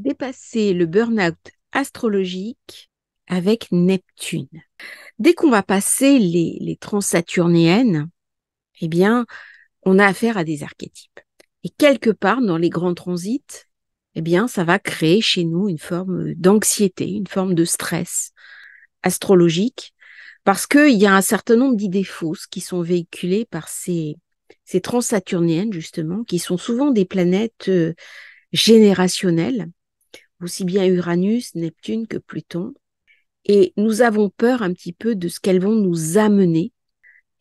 dépasser le burn-out astrologique avec Neptune. Dès qu'on va passer les transsaturniennes, eh bien, on a affaire à des archétypes. Et quelque part, dans les grands transits, eh bien, ça va créer chez nous une forme d'anxiété, une forme de stress astrologique, parce qu'il y a un certain nombre d'idées fausses qui sont véhiculées par ces transsaturniennes, justement, qui sont souvent des planètes générationnelles, aussi bien Uranus, Neptune que Pluton. Et nous avons peur un petit peu de ce qu'elles vont nous amener.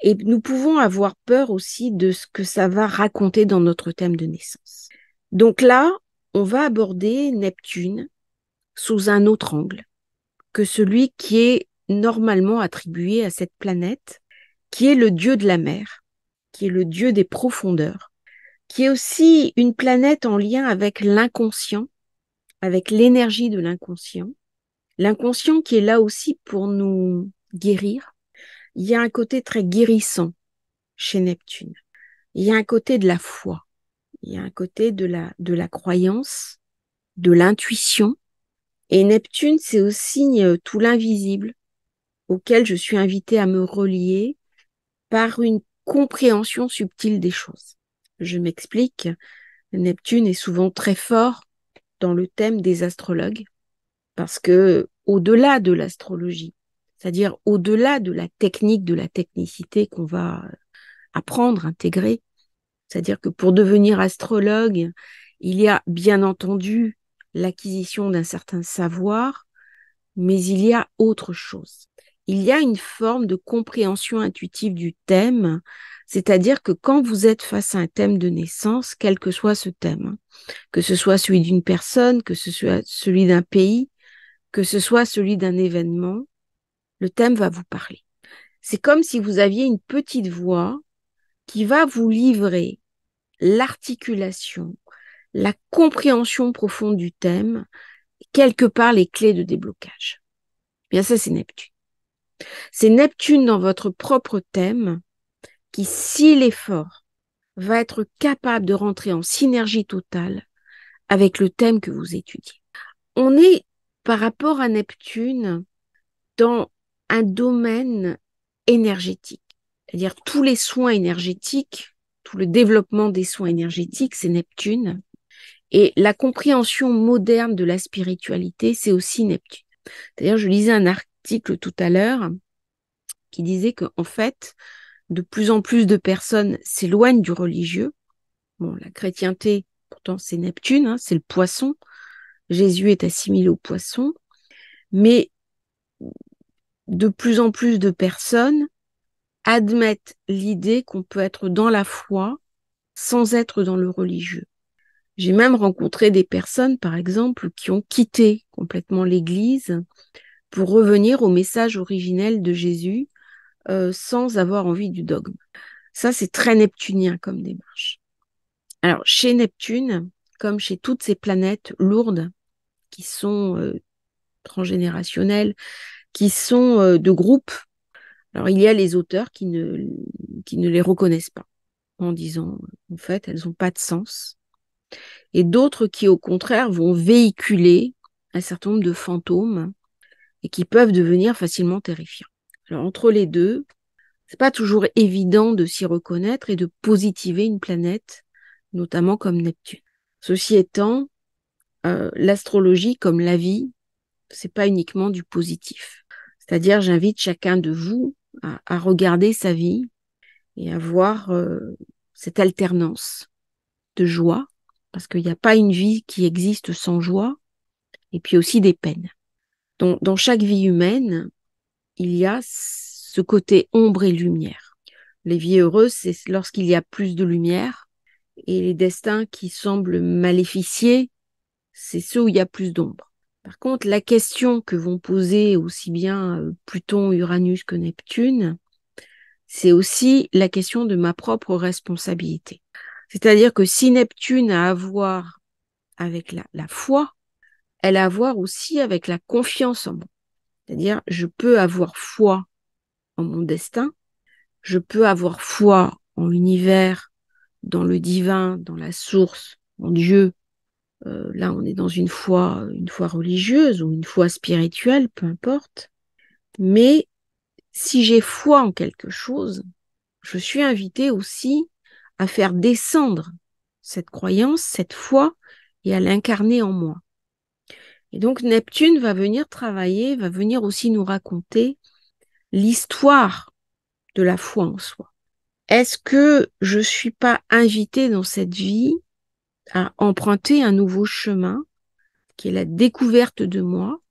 Et nous pouvons avoir peur aussi de ce que ça va raconter dans notre thème de naissance. Donc là, on va aborder Neptune sous un autre angle que celui qui est normalement attribué à cette planète, qui est le dieu de la mer, qui est le dieu des profondeurs, qui est aussi une planète en lien avec l'inconscient, avec l'énergie de l'inconscient. L'inconscient qui est là aussi pour nous guérir. Il y a un côté très guérissant chez Neptune. Il y a un côté de la foi. Il y a un côté de la croyance, de l'intuition. Et Neptune, c'est aussi tout l'invisible auquel je suis invitée à me relier par une compréhension subtile des choses. Je m'explique. Neptune est souvent très fort dans le thème des astrologues parce que au-delà de l'astrologie, c'est-à-dire au-delà de la technique, de la technicité qu'on va apprendre, intégrer, c'est-à-dire que pour devenir astrologue, il y a bien entendu l'acquisition d'un certain savoir, mais il y a autre chose. Il y a une forme de compréhension intuitive du thème, c'est-à-dire que quand vous êtes face à un thème de naissance, quel que soit ce thème, que ce soit celui d'une personne, que ce soit celui d'un pays, que ce soit celui d'un événement, le thème va vous parler. C'est comme si vous aviez une petite voix qui va vous livrer l'articulation, la compréhension profonde du thème, quelque part les clés de déblocage. Bien ça, c'est Neptune. C'est Neptune dans votre propre thème qui, s'il est fort, va être capable de rentrer en synergie totale avec le thème que vous étudiez. On est, par rapport à Neptune, dans un domaine énergétique. C'est-à-dire tous les soins énergétiques, tout le développement des soins énergétiques, c'est Neptune. Et la compréhension moderne de la spiritualité, c'est aussi Neptune. D'ailleurs, je lisais un article tout à l'heure qui disait qu'en fait, de plus en plus de personnes s'éloignent du religieux. Bon, la chrétienté, pourtant, c'est Neptune, hein, c'est le poisson. Jésus est assimilé au poisson. Mais de plus en plus de personnes admettent l'idée qu'on peut être dans la foi sans être dans le religieux. J'ai même rencontré des personnes, par exemple, qui ont quitté complètement l'Église pour revenir au message originel de Jésus sans avoir envie du dogme. Ça, c'est très neptunien comme démarche. Alors, chez Neptune, comme chez toutes ces planètes lourdes qui sont transgénérationnelles, qui sont de groupe, alors il y a les auteurs qui ne les reconnaissent pas en disant, en fait, elles n'ont pas de sens. Et d'autres qui, au contraire, vont véhiculer un certain nombre de fantômes et qui peuvent devenir facilement terrifiants. Alors, entre les deux, c'est pas toujours évident de s'y reconnaître et de positiver une planète, notamment comme Neptune. Ceci étant, l'astrologie, comme la vie, c'est pas uniquement du positif. C'est-à-dire, j'invite chacun de vous à regarder sa vie et à voir cette alternance de joie, parce qu'il n'y a pas une vie qui existe sans joie, et puis aussi des peines. Donc, dans chaque vie humaine, il y a ce côté ombre et lumière. Les vies heureuses, c'est lorsqu'il y a plus de lumière, et les destins qui semblent maléficiés, c'est ceux où il y a plus d'ombre. Par contre, la question que vont poser aussi bien Pluton, Uranus que Neptune, c'est aussi la question de ma propre responsabilité. C'est-à-dire que si Neptune a à voir avec la foi, elle a à voir aussi avec la confiance en moi. C'est-à-dire, je peux avoir foi en mon destin, je peux avoir foi en l'univers, dans le divin, dans la source, en Dieu, Là, on est dans une foi religieuse ou une foi spirituelle, peu importe. Mais si j'ai foi en quelque chose, je suis invitée aussi à faire descendre cette croyance, cette foi, et à l'incarner en moi. Et donc Neptune va venir travailler, va venir aussi nous raconter l'histoire de la foi en soi. Est-ce que je ne suis pas invitée dans cette vie à emprunter un nouveau chemin, qui est la découverte de moi,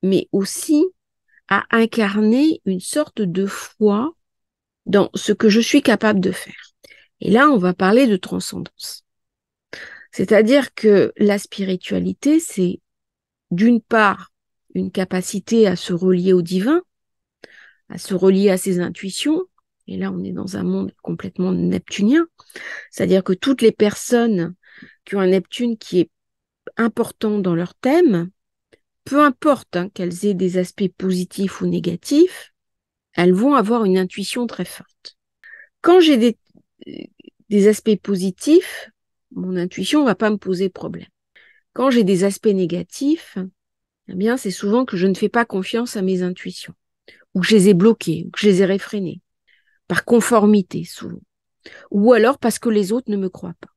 mais aussi à incarner une sorte de foi dans ce que je suis capable de faire. Et là, on va parler de transcendance. C'est-à-dire que la spiritualité, c'est d'une part une capacité à se relier au divin, à se relier à ses intuitions. Et là, on est dans un monde complètement neptunien. C'est-à-dire que toutes les personnes qui ont un Neptune qui est important dans leur thème, peu importe qu'elles aient des aspects positifs ou négatifs, elles vont avoir une intuition très forte. Quand j'ai des aspects positifs, mon intuition ne va pas me poser problème. Quand j'ai des aspects négatifs, eh bien, c'est souvent que je ne fais pas confiance à mes intuitions, ou que je les ai bloquées, ou que je les ai réfrénées, par conformité souvent, ou alors parce que les autres ne me croient pas.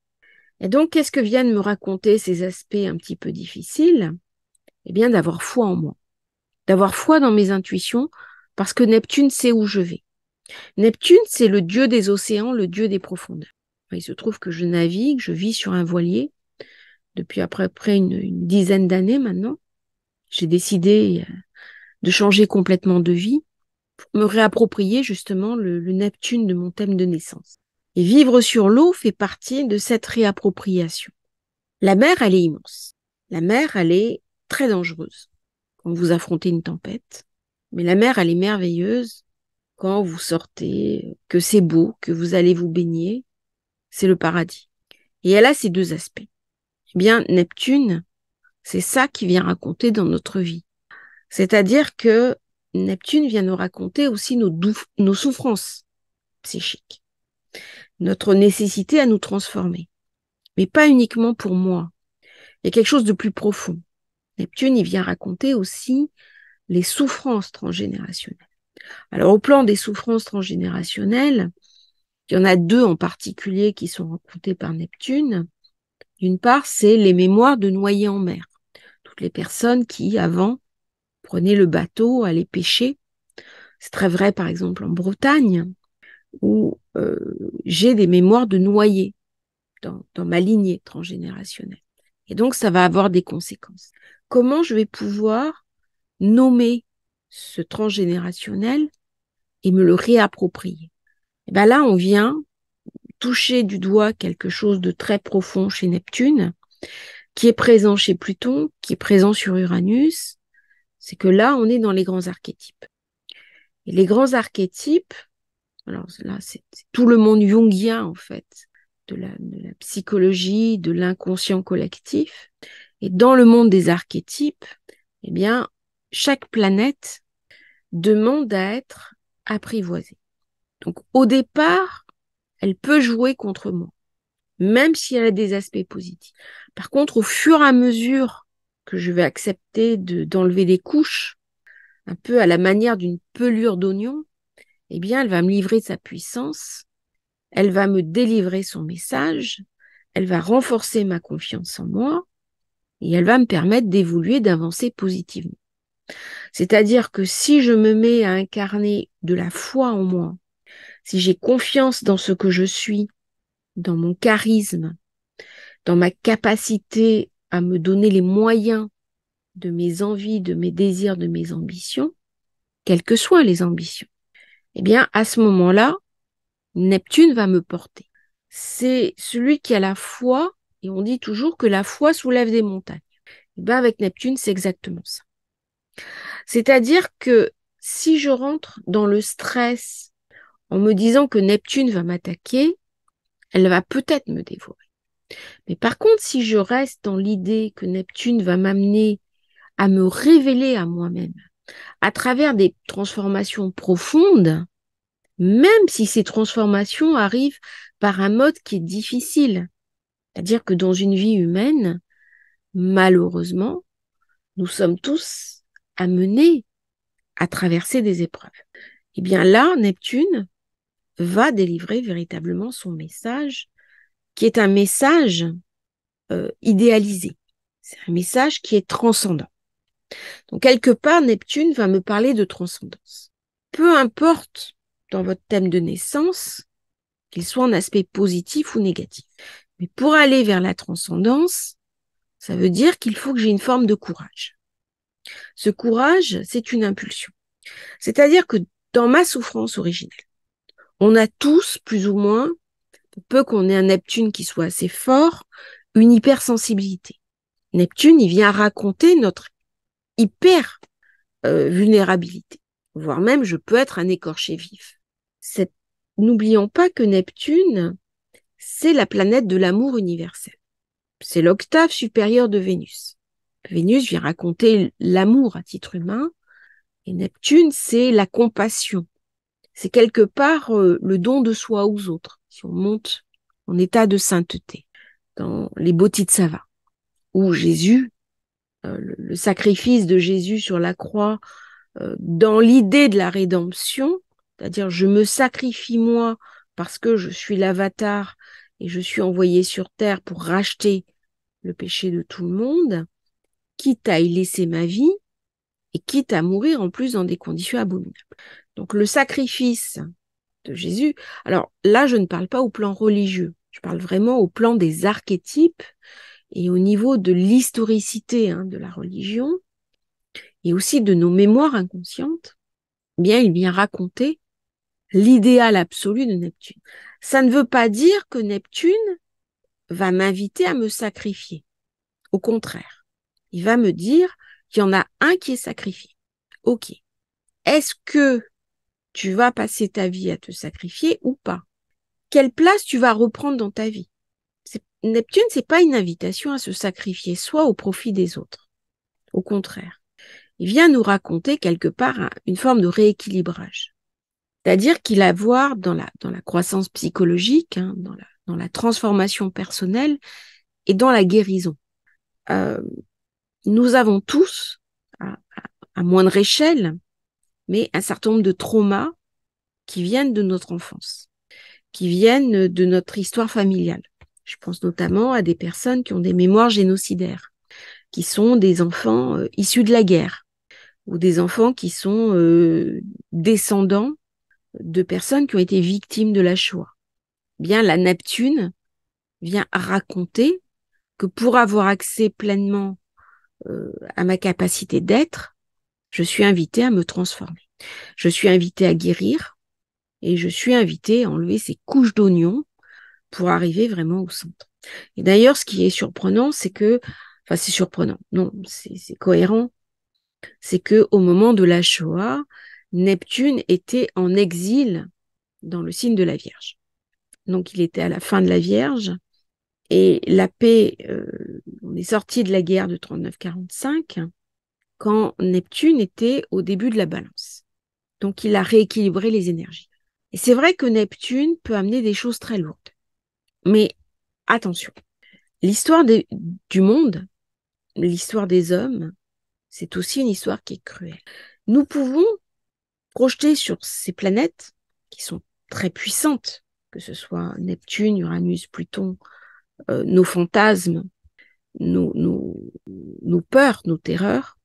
Et donc, qu'est-ce que viennent me raconter ces aspects un petit peu difficiles? Eh bien, d'avoir foi en moi, d'avoir foi dans mes intuitions, parce que Neptune sait où je vais. Neptune, c'est le dieu des océans, le dieu des profondeurs. Il se trouve que je navigue, je vis sur un voilier depuis à peu près une dizaine d'années maintenant. J'ai décidé de changer complètement de vie pour me réapproprier justement le Neptune de mon thème de naissance. Et vivre sur l'eau fait partie de cette réappropriation. La mer, elle est immense. La mer, elle est très dangereuse quand vous affrontez une tempête. Mais la mer, elle est merveilleuse quand vous sortez, que c'est beau, que vous allez vous baigner. C'est le paradis. Et elle a ces deux aspects. Eh bien, Neptune, c'est ça qui vient raconter dans notre vie. C'est-à-dire que Neptune vient nous raconter aussi nos souffrances psychiques, notre nécessité à nous transformer. Mais pas uniquement pour moi. Il y a quelque chose de plus profond. Neptune, il vient raconter aussi les souffrances transgénérationnelles. Alors, au plan des souffrances transgénérationnelles, il y en a deux en particulier qui sont racontées par Neptune. D'une part, c'est les mémoires de noyés en mer. Toutes les personnes qui, avant, prenaient le bateau, allaient pêcher. C'est très vrai, par exemple, en Bretagne, où j'ai des mémoires de noyés dans ma lignée transgénérationnelle. Et donc, ça va avoir des conséquences. Comment je vais pouvoir nommer ce transgénérationnel et me le réapproprier? Et bien là, on vient toucher du doigt quelque chose de très profond chez Neptune, qui est présent chez Pluton, qui est présent sur Uranus. C'est que là, on est dans les grands archétypes. Et les grands archétypes, alors là, c'est tout le monde jungien, en fait, de la psychologie, de l'inconscient collectif. Et dans le monde des archétypes, eh bien, chaque planète demande à être apprivoisée. Donc, au départ, elle peut jouer contre moi, même si elle a des aspects positifs. Par contre, au fur et à mesure que je vais accepter d'enlever des couches, un peu à la manière d'une pelure d'oignon, eh bien, elle va me livrer de sa puissance, elle va me délivrer son message, elle va renforcer ma confiance en moi et elle va me permettre d'évoluer, d'avancer positivement. C'est-à-dire que si je me mets à incarner de la foi en moi, si j'ai confiance dans ce que je suis, dans mon charisme, dans ma capacité à me donner les moyens de mes envies, de mes désirs, de mes ambitions, quelles que soient les ambitions, eh bien, à ce moment-là, Neptune va me porter. C'est celui qui a la foi, et on dit toujours que la foi soulève des montagnes. Et bien, avec Neptune, c'est exactement ça. C'est-à-dire que si je rentre dans le stress en me disant que Neptune va m'attaquer, elle va peut-être me dévorer. Mais par contre, si je reste dans l'idée que Neptune va m'amener à me révéler à moi-même à travers des transformations profondes, même si ces transformations arrivent par un mode qui est difficile, c'est-à-dire que dans une vie humaine, malheureusement, nous sommes tous amenés à traverser des épreuves. Eh bien là, Neptune va délivrer véritablement son message, qui est un message idéalisé. C'est un message qui est transcendant. Donc, quelque part, Neptune va me parler de transcendance. Peu importe dans votre thème de naissance, qu'il soit en aspect positif ou négatif. Mais pour aller vers la transcendance, ça veut dire qu'il faut que j'ai une forme de courage. Ce courage, c'est une impulsion. C'est-à-dire que dans ma souffrance originelle, on a tous, plus ou moins, pour peu qu'on ait un Neptune qui soit assez fort, une hypersensibilité. Neptune, il vient raconter notre hyper vulnérabilité, voire même je peux être un écorché vif. N'oublions pas que Neptune, c'est la planète de l'amour universel. C'est l'octave supérieure de Vénus. Vénus vient raconter l'amour à titre humain, et Neptune, c'est la compassion. C'est quelque part le don de soi aux autres, si on monte en état de sainteté, dans les Bodhisattvas, où Jésus, le sacrifice de Jésus sur la croix, dans l'idée de la rédemption, c'est-à-dire je me sacrifie moi parce que je suis l'avatar et je suis envoyé sur terre pour racheter le péché de tout le monde, quitte à y laisser ma vie et quitte à mourir en plus dans des conditions abominables. Donc le sacrifice de Jésus, alors là je ne parle pas au plan religieux, je parle vraiment au plan des archétypes et au niveau de l'historicité de la religion et aussi de nos mémoires inconscientes. Bien, il vient raconter l'idéal absolu de Neptune. Ça ne veut pas dire que Neptune va m'inviter à me sacrifier. Au contraire, il va me dire qu'il y en a un qui est sacrifié. Ok. Est-ce que tu vas passer ta vie à te sacrifier ou pas? Quelle place tu vas reprendre dans ta vie? Neptune, c'est pas une invitation à se sacrifier soi au profit des autres. Au contraire, il vient nous raconter quelque part une forme de rééquilibrage. C'est-à-dire qu'il a à voir dans la croissance psychologique, dans la transformation personnelle et dans la guérison. Nous avons tous, à moindre échelle, mais un certain nombre de traumas qui viennent de notre enfance, qui viennent de notre histoire familiale. Je pense notamment à des personnes qui ont des mémoires génocidaires, qui sont des enfants issus de la guerre, ou des enfants qui sont descendants de personnes qui ont été victimes de la Shoah. Bien, la Neptune vient raconter que pour avoir accès pleinement à ma capacité d'être, je suis invitée à me transformer. Je suis invitée à guérir et je suis invitée à enlever ces couches d'oignons pour arriver vraiment au centre. Et d'ailleurs, ce qui est surprenant, c'est que, enfin c'est surprenant, non, c'est cohérent, c'est que au moment de la Shoah, Neptune était en exil dans le signe de la Vierge. Donc il était à la fin de la Vierge et la paix, on est sorti de la guerre de 39-45 quand Neptune était au début de la Balance. Donc il a rééquilibré les énergies. Et c'est vrai que Neptune peut amener des choses très lourdes. Mais attention, l'histoire du monde, l'histoire des hommes, c'est aussi une histoire qui est cruelle. Nous pouvons projeter sur ces planètes qui sont très puissantes, que ce soit Neptune, Uranus, Pluton, nos fantasmes, nos peurs, nos terreurs,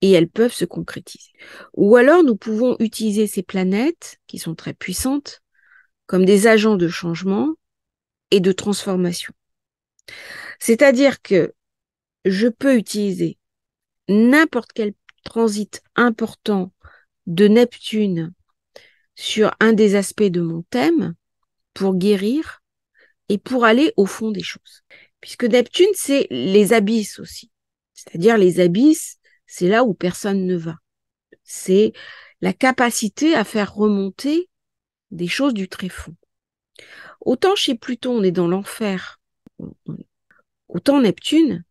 et elles peuvent se concrétiser. Ou alors nous pouvons utiliser ces planètes, qui sont très puissantes, comme des agents de changement et de transformation. C'est-à-dire que je peux utiliser n'importe quel transit important de Neptune sur un des aspects de mon thème pour guérir et pour aller au fond des choses. Puisque Neptune, c'est les abysses aussi. C'est-à-dire les abysses, c'est là où personne ne va. C'est la capacité à faire remonter des choses du tréfonds. Autant chez Pluton, on est dans l'enfer, autant Neptune,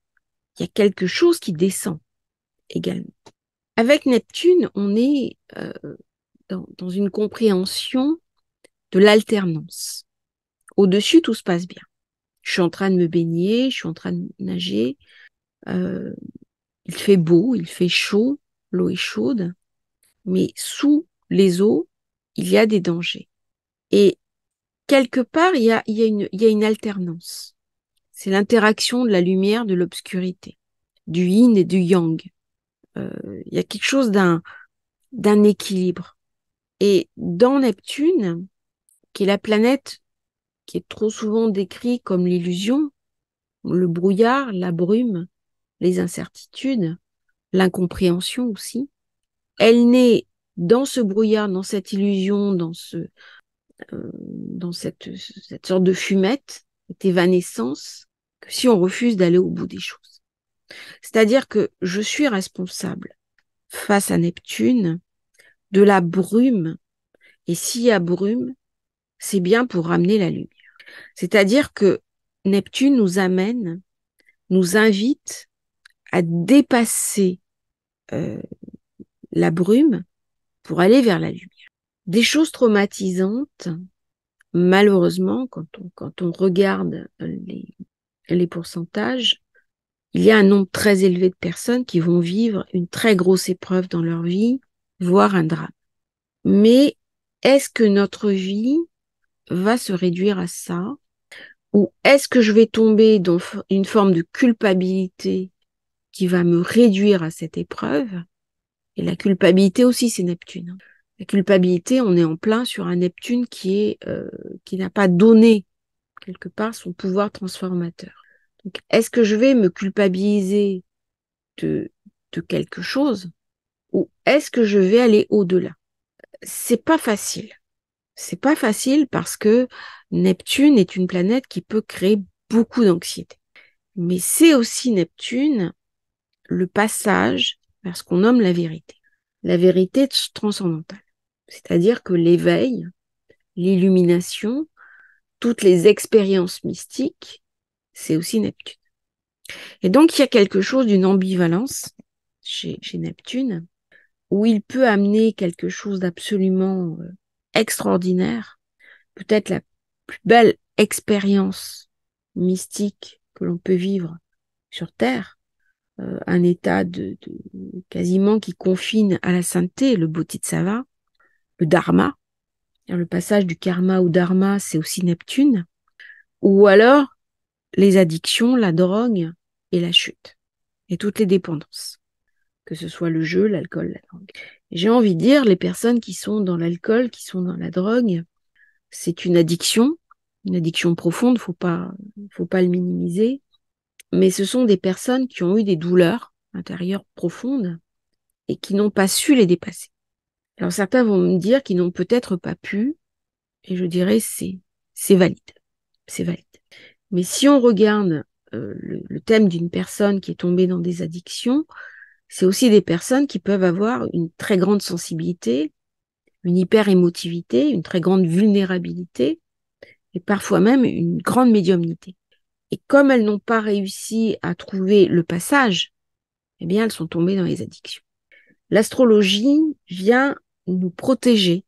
il y a quelque chose qui descend également. Avec Neptune, on est dans une compréhension de l'alternance. Au-dessus, tout se passe bien. Je suis en train de me baigner, je suis en train de nager, Il fait beau, il fait chaud, l'eau est chaude, mais sous les eaux, il y a des dangers. Et quelque part, il y a une alternance. C'est l'interaction de la lumière, de l'obscurité, du yin et du yang. Il y a quelque chose d'un équilibre. Et dans Neptune, qui est la planète qui est trop souvent décrite comme l'illusion, le brouillard, la brume, les incertitudes, l'incompréhension aussi, elle naît dans ce brouillard, dans cette illusion, dans cette sorte de fumette, cette évanescence, que si on refuse d'aller au bout des choses. C'est-à-dire que je suis responsable face à Neptune de la brume, et s'il y a brume, c'est bien pour ramener la lumière. C'est-à-dire que Neptune nous invite à dépasser la brume pour aller vers la lumière. Des choses traumatisantes, malheureusement, quand on regarde les pourcentages, il y a un nombre très élevé de personnes qui vont vivre une très grosse épreuve dans leur vie, voire un drame. Mais est-ce que notre vie va se réduire à ça? Ou est-ce que je vais tomber dans une forme de culpabilité qui va me réduire à cette épreuve? Et la culpabilité aussi, c'est Neptune. La culpabilité, on est en plein sur un Neptune qui n'a pas donné quelque part son pouvoir transformateur. Donc, est-ce que je vais me culpabiliser de, de quelque chose ou est-ce que je vais aller au-delà? C'est pas facile. C'est pas facile parce que Neptune est une planète qui peut créer beaucoup d'anxiété. Mais c'est aussi Neptune le passage vers ce qu'on nomme la vérité transcendantale. C'est-à-dire que l'éveil, l'illumination, toutes les expériences mystiques, c'est aussi Neptune. Et donc, il y a quelque chose d'une ambivalence chez Neptune, où il peut amener quelque chose d'absolument extraordinaire, peut-être la plus belle expérience mystique que l'on peut vivre sur Terre, un état de quasiment qui confine à la sainteté, le bodhisattva, le dharma. Le passage du karma au dharma, c'est aussi Neptune. Ou alors les addictions, la drogue et la chute. Et toutes les dépendances. Que ce soit le jeu, l'alcool, la drogue. Et j'ai envie de dire, les personnes qui sont dans l'alcool, qui sont dans la drogue, c'est une addiction profonde, faut pas le minimiser. Mais ce sont des personnes qui ont eu des douleurs intérieures profondes et qui n'ont pas su les dépasser. Alors certains vont me dire qu'ils n'ont peut-être pas pu, et je dirais c'est valide, c'est valide. Mais si on regarde le thème d'une personne qui est tombée dans des addictions, c'est aussi des personnes qui peuvent avoir une très grande sensibilité, une hyper-émotivité, une très grande vulnérabilité, et parfois même une grande médiumnité. Et comme elles n'ont pas réussi à trouver le passage, eh bien, elles sont tombées dans les addictions. L'astrologie vient nous protéger,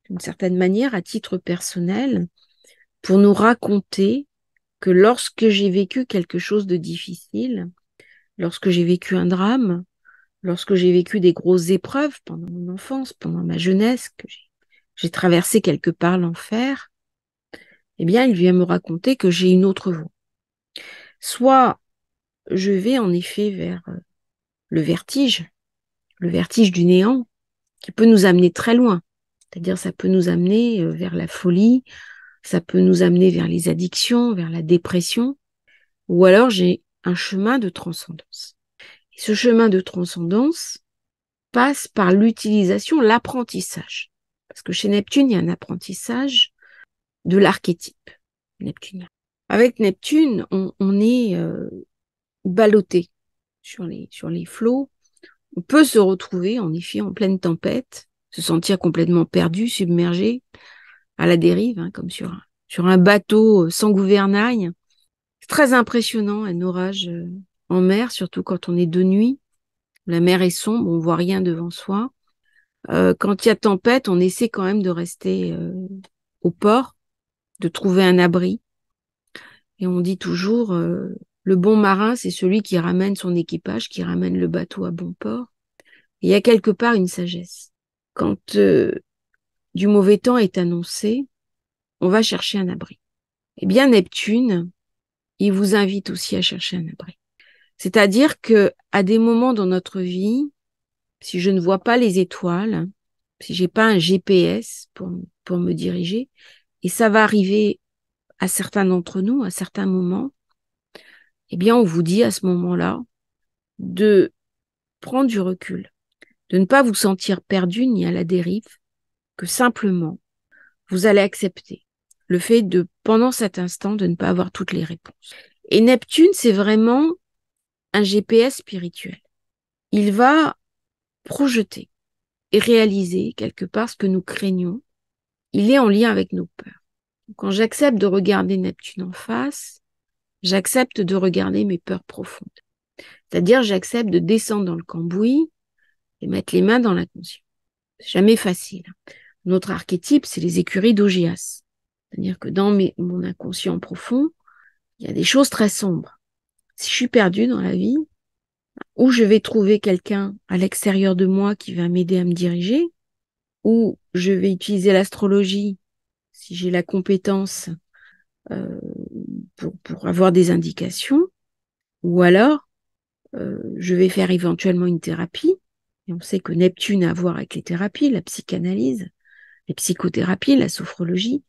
d'une certaine manière, à titre personnel, pour nous raconter que lorsque j'ai vécu quelque chose de difficile, lorsque j'ai vécu un drame, lorsque j'ai vécu des grosses épreuves pendant mon enfance, pendant ma jeunesse, que j'ai traversé quelque part l'enfer, eh bien, il vient me raconter que j'ai une autre voie. Soit je vais en effet vers le vertige du néant, qui peut nous amener très loin. C'est-à-dire, ça peut nous amener vers la folie, ça peut nous amener vers les addictions, vers la dépression, ou alors j'ai un chemin de transcendance. Et ce chemin de transcendance passe par l'utilisation, l'apprentissage. Parce que chez Neptune, il y a un apprentissage de l'archétype neptunien. Avec Neptune, on est ballotté sur les flots. On peut se retrouver, en effet, en pleine tempête, se sentir complètement perdu, submergé, à la dérive, hein, comme sur un bateau sans gouvernail. C'est très impressionnant, un orage en mer, surtout quand on est de nuit. La mer est sombre, on voit rien devant soi. Quand il y a tempête, on essaie quand même de rester au port, de trouver un abri. Et on dit toujours, Le bon marin, c'est celui qui ramène son équipage, qui ramène le bateau à bon port. Il y a quelque part une sagesse. Quand du mauvais temps est annoncé, on va chercher un abri. Eh bien, Neptune, il vous invite aussi à chercher un abri. C'est-à-dire que à des moments dans notre vie, si je ne vois pas les étoiles, si j'ai pas un GPS pour me diriger, et ça va arriver à certains d'entre nous, à certains moments, eh bien, on vous dit à ce moment-là de prendre du recul, de ne pas vous sentir perdu ni à la dérive, que simplement, vous allez accepter le fait de, pendant cet instant, de ne pas avoir toutes les réponses. Et Neptune, c'est vraiment un GPS spirituel. Il va projeter et réaliser quelque part ce que nous craignons. Il est en lien avec nos peurs. Quand j'accepte de regarder Neptune en face, j'accepte de regarder mes peurs profondes. C'est-à-dire, j'accepte de descendre dans le cambouis et mettre les mains dans l'inconscient. C'est jamais facile. Notre archétype, c'est les écuries d'Augias. C'est-à-dire que dans mon inconscient profond, il y a des choses très sombres. Si je suis perdue dans la vie, ou je vais trouver quelqu'un à l'extérieur de moi qui va m'aider à me diriger, ou je vais utiliser l'astrologie, si j'ai la compétence, euh, pour avoir des indications, ou alors je vais faire éventuellement une thérapie. Et on sait que Neptune a à voir avec les thérapies, la psychanalyse, les psychothérapies, la sophrologie,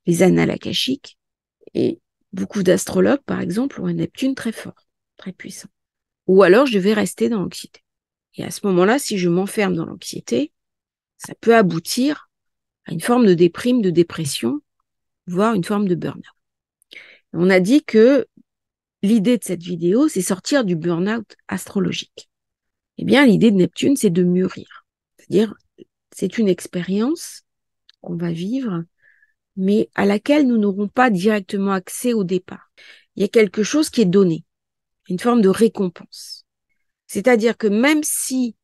les annales akashiques. Et beaucoup d'astrologues, par exemple, ont un Neptune très fort, très puissant. Ou alors, je vais rester dans l'anxiété. Et à ce moment-là, si je m'enferme dans l'anxiété, ça peut aboutir à une forme de déprime, de dépression, voire une forme de burn-out. On a dit que l'idée de cette vidéo, c'est sortir du burn-out astrologique. Eh bien, l'idée de Neptune, c'est de mûrir. C'est-à-dire, c'est une expérience qu'on va vivre, mais à laquelle nous n'aurons pas directement accès au départ. Il y a quelque chose qui est donné, une forme de récompense. C'est-à-dire que même si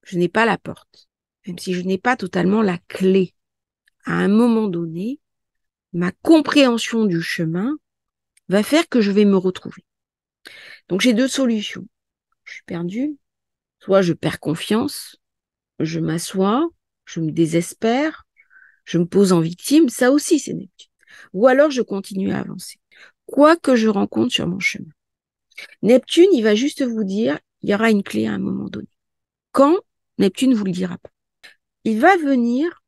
je n'ai pas la porte, même si je n'ai pas totalement la clé, à un moment donné, ma compréhension du chemin va faire que je vais me retrouver. Donc j'ai deux solutions. Je suis perdue, soit je perds confiance, je m'assois, je me désespère, je me pose en victime, ça aussi c'est Neptune. Ou alors je continue à avancer. Quoi que je rencontre sur mon chemin. Neptune, il va juste vous dire, il y aura une clé à un moment donné. Quand Neptune ne vous le dira pas. Il va venir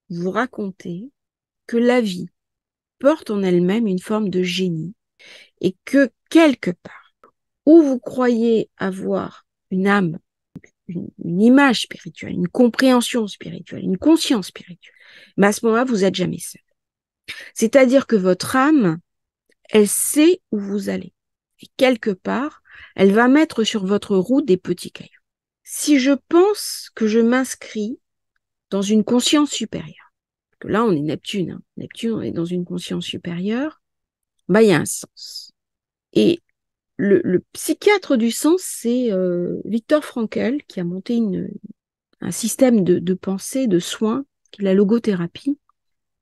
vous raconter que la vie porte en elle-même une forme de génie et que quelque part, où vous croyez avoir une âme, une image spirituelle, une compréhension spirituelle, une conscience spirituelle, mais à ce moment-là, vous n'êtes jamais seul. C'est-à-dire que votre âme, elle sait où vous allez. Et quelque part, elle va mettre sur votre route des petits cailloux. Si je pense que je m'inscris dans une conscience supérieure, que là, on est Neptune, hein. Neptune, on est dans une conscience supérieure, bah, il y a un sens. Et le psychiatre du sens, c'est Viktor Frankl, qui a monté un système de pensée, de soins, qui est la logothérapie,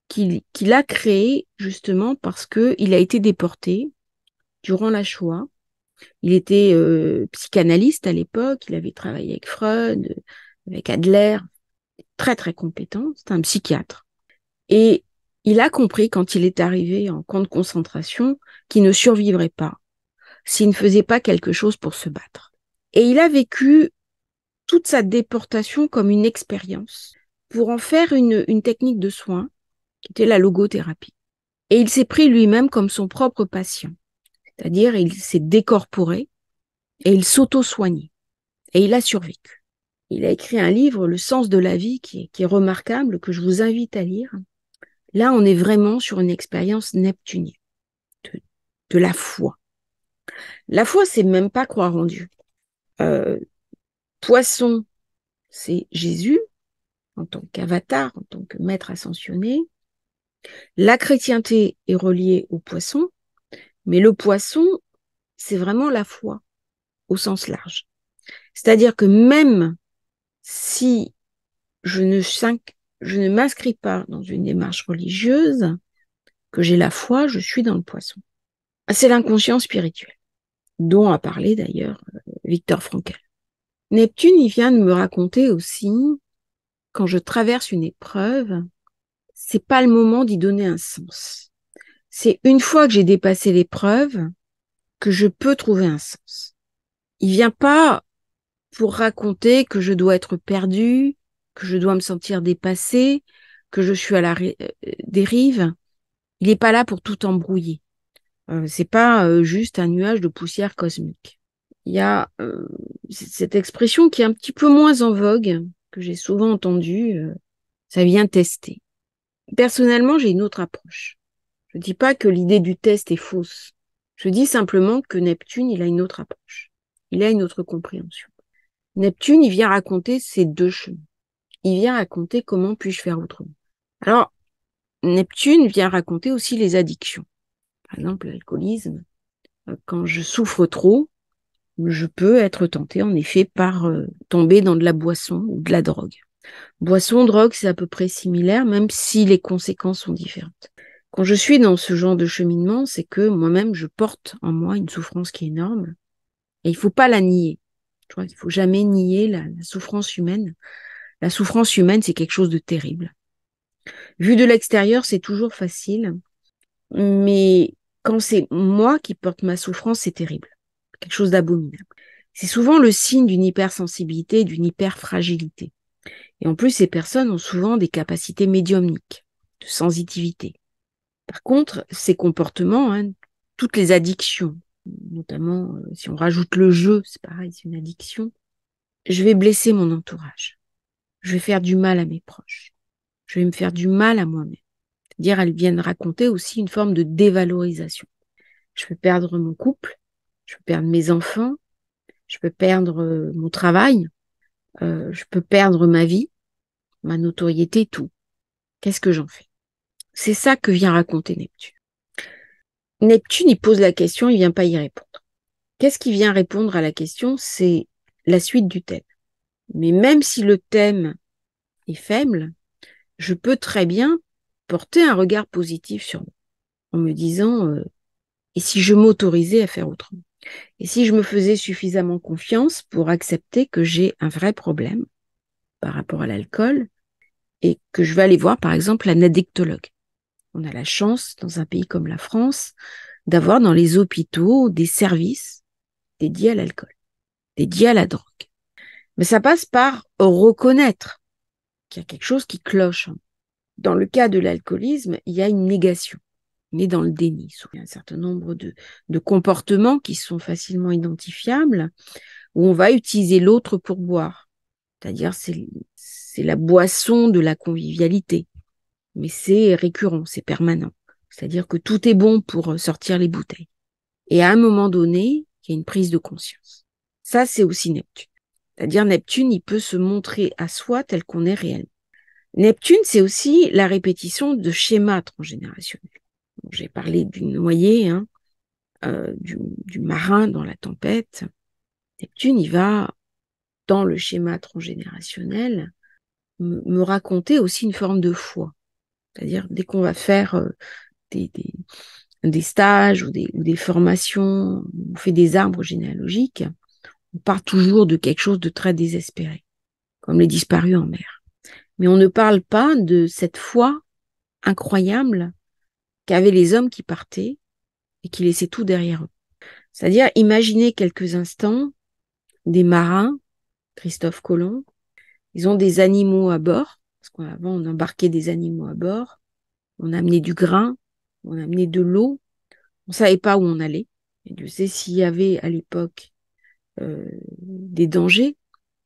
qu'il a créé justement parce qu'il a été déporté durant la Shoah. Il était psychanalyste à l'époque, il avait travaillé avec Freud, avec Adler, très très compétent, c'est un psychiatre. Et il a compris quand il est arrivé en camp de concentration qu'il ne survivrait pas s'il ne faisait pas quelque chose pour se battre. Et il a vécu toute sa déportation comme une expérience pour en faire une technique de soin qui était la logothérapie. Et il s'est pris lui-même comme son propre patient. C'est-à-dire, il s'est décorporé et il s'auto-soignait. Et il a survécu. Il a écrit un livre, Le sens de la vie, qui est remarquable, que je vous invite à lire. Là, on est vraiment sur une expérience neptunienne, de la foi. La foi, c'est même pas croire en Dieu. Poisson, c'est Jésus, en tant qu'avatar, en tant que maître ascensionné. La chrétienté est reliée au poisson, mais le poisson, c'est vraiment la foi, au sens large. C'est-à-dire que même si je ne m'inscris pas dans une démarche religieuse, que j'ai la foi, je suis dans le poisson. C'est l'inconscient spirituel. dont a parlé d'ailleurs Viktor Frankl. Neptune, il vient de me raconter aussi, quand je traverse une épreuve, c'est pas le moment d'y donner un sens. C'est une fois que j'ai dépassé l'épreuve que je peux trouver un sens. Il vient pas pour raconter que je dois être perdue, que je dois me sentir dépassée, que je suis à la dérive. Il n'est pas là pour tout embrouiller. C'est pas juste un nuage de poussière cosmique. Il y a cette expression qui est un petit peu moins en vogue, que j'ai souvent entendue, ça vient tester. Personnellement, j'ai une autre approche. Je ne dis pas que l'idée du test est fausse. Je dis simplement que Neptune, il a une autre approche. Il a une autre compréhension. Neptune, il vient raconter ces deux chemins. Il vient raconter comment puis-je faire autrement. Alors, Neptune vient raconter aussi les addictions. Par exemple, l'alcoolisme. Quand je souffre trop, je peux être tentée en effet par tomber dans de la boisson ou de la drogue. Boisson, drogue, c'est à peu près similaire, même si les conséquences sont différentes. Quand je suis dans ce genre de cheminement, c'est que moi-même, je porte en moi une souffrance qui est énorme et il faut pas la nier. Je crois qu'il faut jamais nier la souffrance humaine. La souffrance humaine, c'est quelque chose de terrible. Vu de l'extérieur, c'est toujours facile, mais quand c'est moi qui porte ma souffrance, c'est terrible. Quelque chose d'abominable. C'est souvent le signe d'une hypersensibilité, d'une hyperfragilité. Et en plus, ces personnes ont souvent des capacités médiumniques, de sensitivité. Par contre, ces comportements, toutes les addictions, notamment si on rajoute le jeu, c'est pareil, c'est une addiction, je vais blesser mon entourage. Je vais faire du mal à mes proches. Je vais me faire du mal à moi-même. C'est-à-dire, elles viennent raconter aussi une forme de dévalorisation. Je peux perdre mon couple, je peux perdre mes enfants, je peux perdre mon travail, je peux perdre ma vie, ma notoriété, tout. Qu'est-ce que j'en fais? C'est ça que vient raconter Neptune. Neptune, il pose la question, il vient pas y répondre. Qu'est-ce qui vient répondre à la question? C'est la suite du thème. Mais même si le thème est faible, je peux très bien porter un regard positif sur moi, en me disant et si je m'autorisais à faire autrement? Et si je me faisais suffisamment confiance pour accepter que j'ai un vrai problème par rapport à l'alcool et que je vais aller voir, par exemple, un addictologue. On a la chance, dans un pays comme la France, d'avoir dans les hôpitaux des services dédiés à l'alcool, dédiés à la drogue. Mais ça passe par reconnaître qu'il y a quelque chose qui cloche. Dans le cas de l'alcoolisme, il y a une négation. On est dans le déni. Il y a un certain nombre de comportements qui sont facilement identifiables, où on va utiliser l'autre pour boire. C'est-à-dire, c'est la boisson de la convivialité. Mais c'est récurrent, c'est permanent. C'est-à-dire que tout est bon pour sortir les bouteilles. Et à un moment donné, il y a une prise de conscience. Ça, c'est aussi Neptune. C'est-à-dire, Neptune, il peut se montrer à soi tel qu'on est réellement. Neptune, c'est aussi la répétition de schémas transgénérationnels. Bon, j'ai parlé du noyé, du marin dans la tempête. Neptune, il va, dans le schéma transgénérationnel, me raconter aussi une forme de foi. C'est-à-dire, dès qu'on va faire des stages ou des formations, on fait des arbres généalogiques, on part toujours de quelque chose de très désespéré, comme les disparus en mer. Mais on ne parle pas de cette foi incroyable qu'avaient les hommes qui partaient et qui laissaient tout derrière eux. C'est-à-dire, imaginez quelques instants des marins, Christophe Colomb, ils ont des animaux à bord, parce qu'avant on embarquait des animaux à bord, on amenait du grain, on amenait de l'eau, on savait pas où on allait. Et Dieu sait s'il y avait à l'époque des dangers,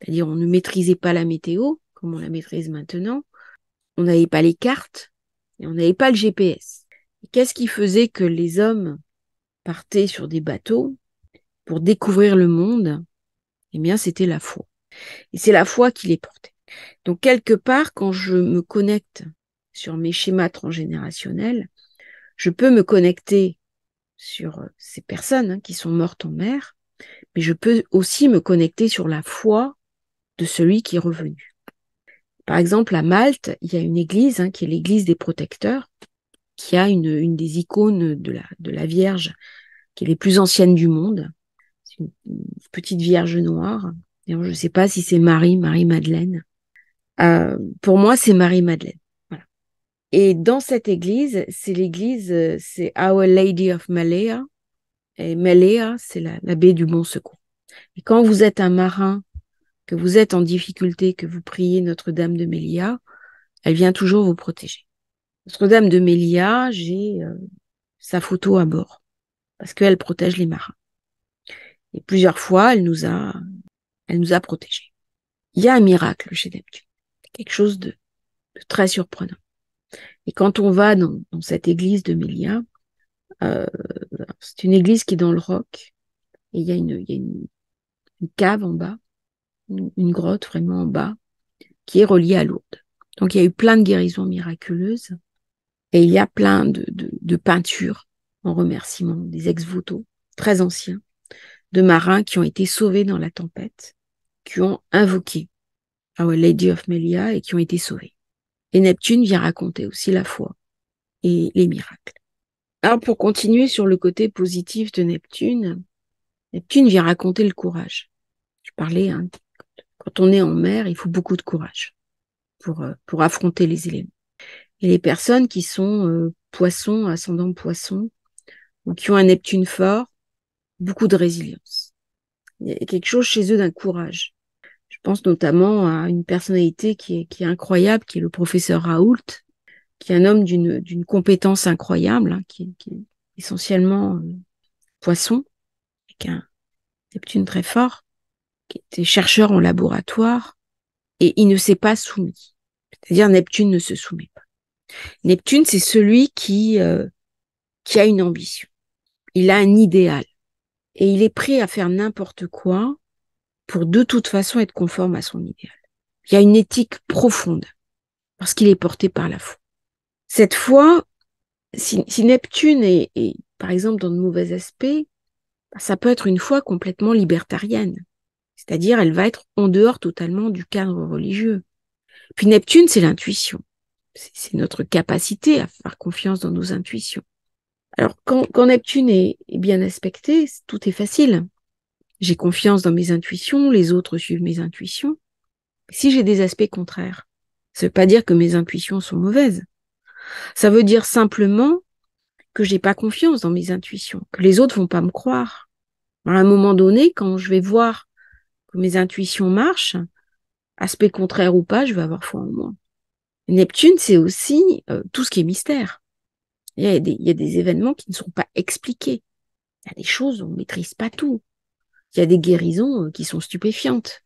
c'est-à-dire on ne maîtrisait pas la météo comme on la maîtrise maintenant, on n'avait pas les cartes et on n'avait pas le GPS. Et qu'est-ce qui faisait que les hommes partaient sur des bateaux pour découvrir le monde? Eh bien, c'était la foi. Et c'est la foi qui les portait. Donc, quelque part, quand je me connecte sur mes schémas transgénérationnels, je peux me connecter sur ces personnes qui sont mortes en mer, mais je peux aussi me connecter sur la foi de celui qui est revenu. Par exemple, à Malte, il y a une église qui est l'église des protecteurs, qui a une des icônes de la Vierge qui est les plus anciennes du monde. une petite vierge noire. D'ailleurs, je ne sais pas si c'est Marie-Madeleine. Pour moi, c'est Marie-Madeleine. Voilà. Et dans cette église, c'est Our Lady of Malea. Et Malea, c'est la baie du Bon Secours. Et quand vous êtes un marin, que vous êtes en difficulté, que vous priez Notre-Dame de Mélia, elle vient toujours vous protéger. Notre-Dame de Mélia, j'ai sa photo à bord, parce qu'elle protège les marins. Et plusieurs fois, elle nous a protégés. Il y a un miracle chez Neptune, quelque chose de très surprenant. Et quand on va dans cette église de Mélia, c'est une église qui est dans le roc, et il y a une cave en bas, une grotte vraiment en bas, qui est reliée à Lourdes. Donc il y a eu plein de guérisons miraculeuses, et il y a plein de peintures en remerciement, des ex-voto très anciens, de marins qui ont été sauvés dans la tempête, qui ont invoqué Our Lady of Melia et qui ont été sauvés. Et Neptune vient raconter aussi la foi et les miracles. Alors pour continuer sur le côté positif de Neptune, Neptune vient raconter le courage. Je parlais, quand on est en mer, il faut beaucoup de courage pour affronter les éléments. Et les personnes qui sont poissons, ascendant poissons, ou qui ont un Neptune fort, beaucoup de résilience. Il y a quelque chose chez eux d'un courage. Je pense notamment à une personnalité qui est incroyable, qui est le professeur Raoult, qui est un homme d'une compétence incroyable, qui est essentiellement poisson, avec un Neptune très fort, qui était chercheur en laboratoire, et il ne s'est pas soumis. C'est-à-dire Neptune ne se soumet pas. Neptune, c'est celui qui a une ambition. Il a un idéal. Et il est prêt à faire n'importe quoi pour de toute façon être conforme à son idéal. Il y a une éthique profonde, parce qu'il est porté par la foi. Cette foi, si Neptune est, par exemple, dans de mauvais aspects, ça peut être une foi complètement libertarienne. C'est-à-dire, elle va être en dehors totalement du cadre religieux. Puis Neptune, c'est l'intuition. C'est notre capacité à faire confiance dans nos intuitions. Alors, quand Neptune est bien aspecté, tout est facile. J'ai confiance dans mes intuitions, les autres suivent mes intuitions. Si j'ai des aspects contraires, ça ne veut pas dire que mes intuitions sont mauvaises. Ça veut dire simplement que j'ai pas confiance dans mes intuitions, que les autres vont pas me croire. À un moment donné, quand je vais voir que mes intuitions marchent, aspect contraire ou pas, je vais avoir foi en moi. Neptune, c'est aussi tout ce qui est mystère. Il y a des événements qui ne sont pas expliqués. Il y a des choses, on ne maîtrise pas tout. Il y a des guérisons qui sont stupéfiantes.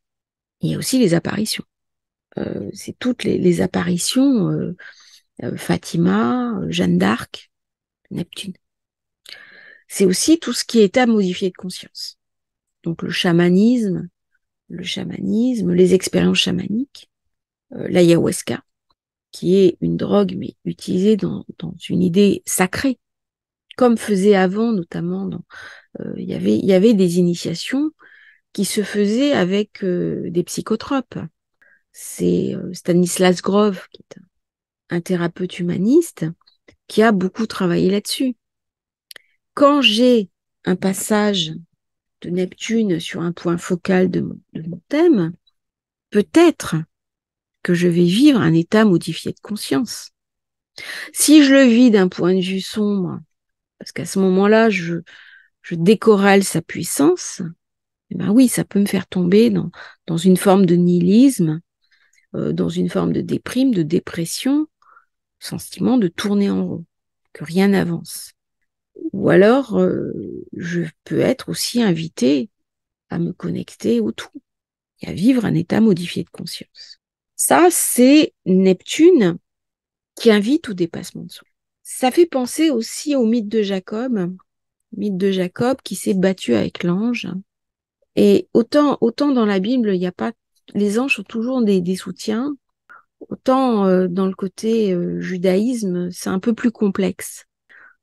Il y a aussi les apparitions. C'est toutes les apparitions, Fatima, Jeanne d'Arc, Neptune. C'est aussi tout ce qui est état modifié de conscience. Donc le chamanisme, les expériences chamaniques, l'ayahuasca, qui est une drogue mais utilisée dans une idée sacrée, comme faisait avant notamment, il y avait des initiations qui se faisaient avec des psychotropes. C'est Stanislas Grof, qui est un thérapeute humaniste, qui a beaucoup travaillé là-dessus. Quand j'ai un passage de Neptune sur un point focal de mon thème, peut-être que je vais vivre un état modifié de conscience. Si je le vis d'un point de vue sombre, parce qu'à ce moment-là, je décorale sa puissance, eh ben oui, ça peut me faire tomber dans une forme de nihilisme, dans une forme de déprime, de dépression, sentiment de tourner en rond, que rien n'avance. Ou alors, je peux être aussi invitée à me connecter au tout et à vivre un état modifié de conscience. Ça, c'est Neptune qui invite au dépassement de soi. Ça fait penser aussi au mythe de Jacob qui s'est battu avec l'ange. Et autant dans la Bible, il n'y a pas, les anges sont toujours des soutiens, autant dans le côté judaïsme, c'est un peu plus complexe.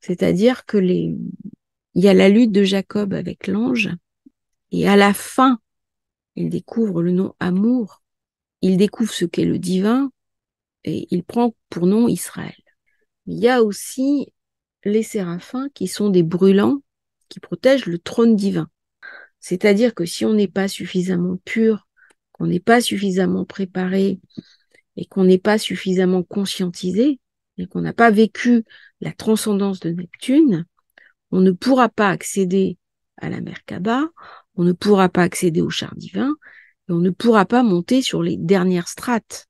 C'est-à-dire que il y a la lutte de Jacob avec l'ange, et à la fin, il découvre le nom amour, il découvre ce qu'est le divin, et il prend pour nom Israël. Il y a aussi les séraphins qui sont des brûlants qui protègent le trône divin. C'est-à-dire que si on n'est pas suffisamment pur, qu'on n'est pas suffisamment préparé et qu'on n'est pas suffisamment conscientisé et qu'on n'a pas vécu la transcendance de Neptune, on ne pourra pas accéder à la Merkaba, on ne pourra pas accéder au char divin et on ne pourra pas monter sur les dernières strates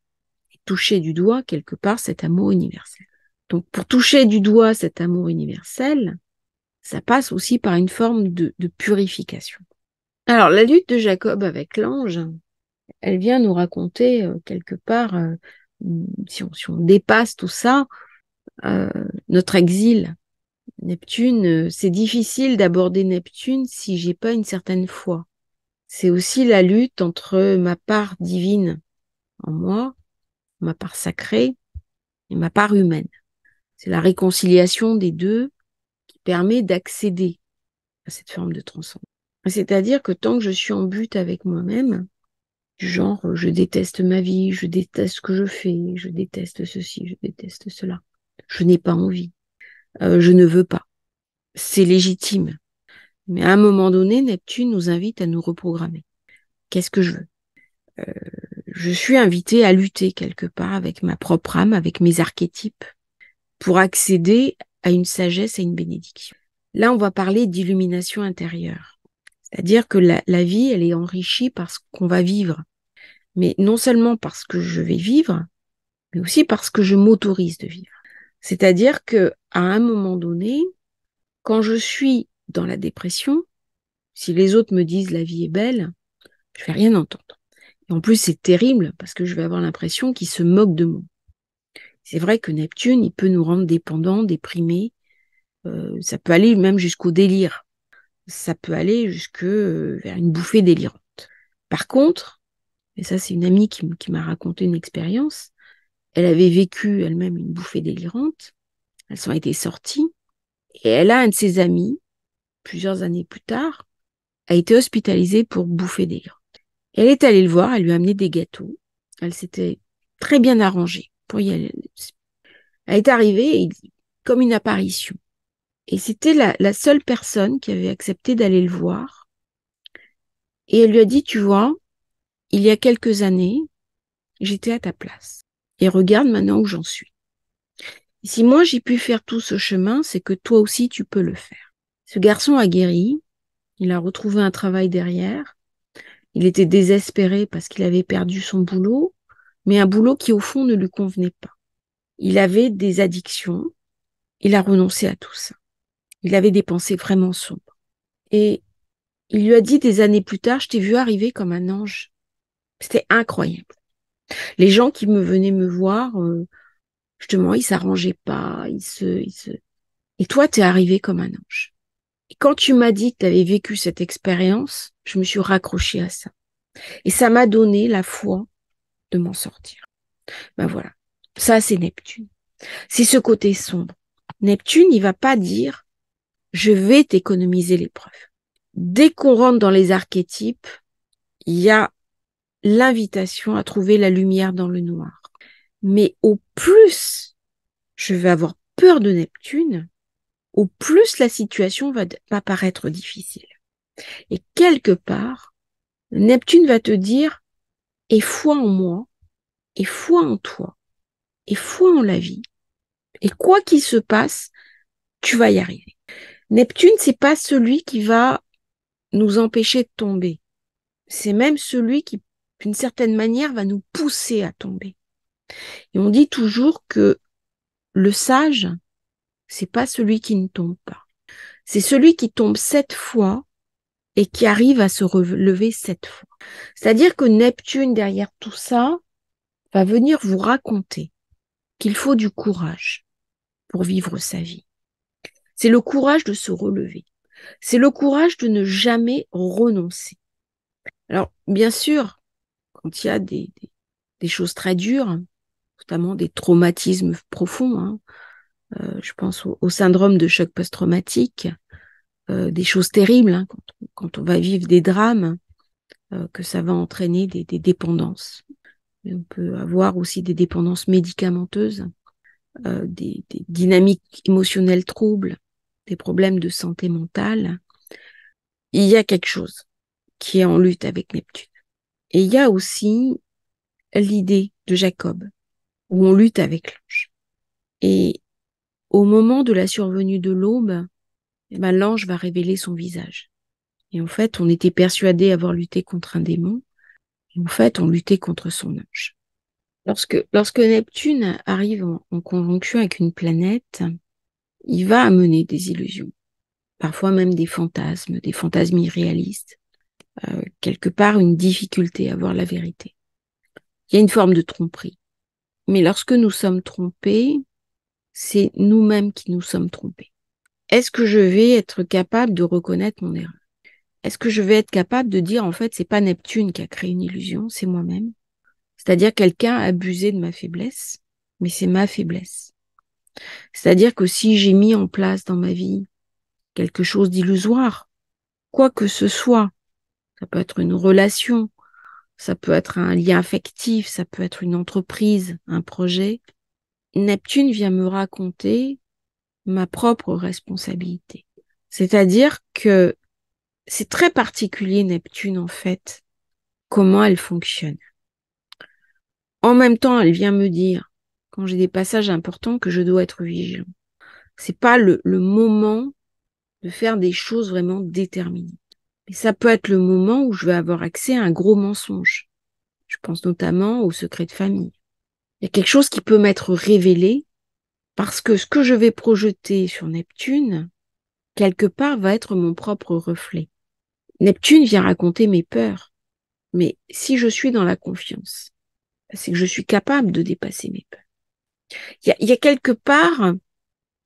et toucher du doigt quelque part cet amour universel. Donc pour toucher du doigt cet amour universel, ça passe aussi par une forme de purification. Alors la lutte de Jacob avec l'ange, elle vient nous raconter quelque part, si on dépasse tout ça, notre exil. Neptune, c'est difficile d'aborder Neptune si j'ai pas une certaine foi. C'est aussi la lutte entre ma part divine en moi, ma part sacrée et ma part humaine. C'est la réconciliation des deux qui permet d'accéder à cette forme de transcendance. C'est-à-dire que tant que je suis en but avec moi-même, du genre je déteste ma vie, je déteste ce que je fais, je déteste ceci, je déteste cela, je n'ai pas envie, je ne veux pas. C'est légitime. Mais à un moment donné, Neptune nous invite à nous reprogrammer. Qu'est-ce que je veux? Je suis invitée à lutter quelque part avec ma propre âme, avec mes archétypes, pour accéder à une sagesse et une bénédiction. Là, on va parler d'illumination intérieure. C'est-à-dire que la vie, elle est enrichie par ce qu'on va vivre. Mais non seulement parce que je vais vivre, mais aussi parce que je m'autorise de vivre. C'est-à-dire que à un moment donné, quand je suis dans la dépression, si les autres me disent la vie est belle, je vais rien entendre. Et en plus, c'est terrible parce que je vais avoir l'impression qu'ils se moquent de moi. C'est vrai que Neptune, il peut nous rendre dépendants, déprimés. Ça peut aller même jusqu'au délire. Ça peut aller vers une bouffée délirante. Par contre, et ça c'est une amie qui m'a raconté une expérience, elle avait vécu elle-même une bouffée délirante, elles sont été sorties, et elle a un de ses amis, plusieurs années plus tard, a été hospitalisé pour bouffée délirante. Elle est allée le voir, elle lui a amené des gâteaux, elle s'était très bien arrangée pour y aller. Elle est arrivée comme une apparition. Et c'était la seule personne qui avait accepté d'aller le voir. Et elle lui a dit, tu vois, il y a quelques années, j'étais à ta place. Et regarde maintenant où j'en suis. Et si moi j'ai pu faire tout ce chemin, c'est que toi aussi tu peux le faire. Ce garçon a guéri, il a retrouvé un travail derrière, il était désespéré parce qu'il avait perdu son boulot, mais un boulot qui au fond ne lui convenait pas. Il avait des addictions, il a renoncé à tout ça. Il avait des pensées vraiment sombres. Et il lui a dit des années plus tard, je t'ai vu arriver comme un ange. C'était incroyable. Les gens qui venaient me voir, justement, ils s'arrangeaient pas, Et toi, t'es arrivé comme un ange. Et quand tu m'as dit que tu avais vécu cette expérience, je me suis raccrochée à ça. Et ça m'a donné la foi de m'en sortir. Ben voilà. Ça, c'est Neptune. C'est ce côté sombre. Neptune, il va pas dire, je vais t'économiser l'épreuve. Dès qu'on rentre dans les archétypes, il y a l'invitation à trouver la lumière dans le noir. Mais au plus je vais avoir peur de Neptune, au plus la situation va paraître difficile. Et quelque part, Neptune va te dire, aie foi en moi, aie foi en toi, aie foi en la vie. Et quoi qu'il se passe, tu vas y arriver. Neptune, c'est pas celui qui va nous empêcher de tomber. C'est même celui qui, d'une certaine manière, va nous pousser à tomber. Et on dit toujours que le sage, c'est pas celui qui ne tombe pas. C'est celui qui tombe 7 fois et qui arrive à se relever 7 fois. C'est-à-dire que Neptune, derrière tout ça, va venir vous raconter qu'il faut du courage pour vivre sa vie. C'est le courage de se relever. C'est le courage de ne jamais renoncer. Alors, bien sûr, quand il y a des choses très dures, notamment des traumatismes profonds, je pense au syndrome de choc post-traumatique, des choses terribles, quand on va vivre des drames, que ça va entraîner des dépendances. Mais on peut avoir aussi des dépendances médicamenteuses, des dynamiques émotionnelles troubles, des problèmes de santé mentale. Il y a quelque chose qui est en lutte avec Neptune. Et il y a aussi l'idée de Jacob, où on lutte avec l'ange. Et au moment de la survenue de l'aube, eh ben, l'ange va révéler son visage. Et en fait, on était persuadé avoir lutté contre un démon. Et en fait, on luttait contre son ange. Lorsque Neptune arrive en conjonction avec une planète, il va amener des illusions, parfois même des fantasmes irréalistes, quelque part une difficulté à voir la vérité. Il y a une forme de tromperie. Mais lorsque nous sommes trompés, c'est nous-mêmes qui nous sommes trompés. Est-ce que je vais être capable de reconnaître mon erreur? Est-ce que je vais être capable de dire, en fait, c'est pas Neptune qui a créé une illusion, c'est moi-même? C'est-à-dire quelqu'un a abusé de ma faiblesse, mais c'est ma faiblesse. C'est-à-dire que si j'ai mis en place dans ma vie quelque chose d'illusoire, quoi que ce soit, ça peut être une relation, ça peut être un lien affectif, ça peut être une entreprise, un projet, Neptune vient me raconter ma propre responsabilité. C'est-à-dire que c'est très particulier, Neptune, en fait, comment elle fonctionne. En même temps, elle vient me dire, quand j'ai des passages importants, que je dois être vigilant. C'est pas le moment de faire des choses vraiment déterminées. Mais ça peut être le moment où je vais avoir accès à un gros mensonge. Je pense notamment au secret de famille. Il y a quelque chose qui peut m'être révélé parce que ce que je vais projeter sur Neptune, quelque part, va être mon propre reflet. Neptune vient raconter mes peurs. Mais si je suis dans la confiance, c'est que je suis capable de dépasser mes peurs. Il y a quelque part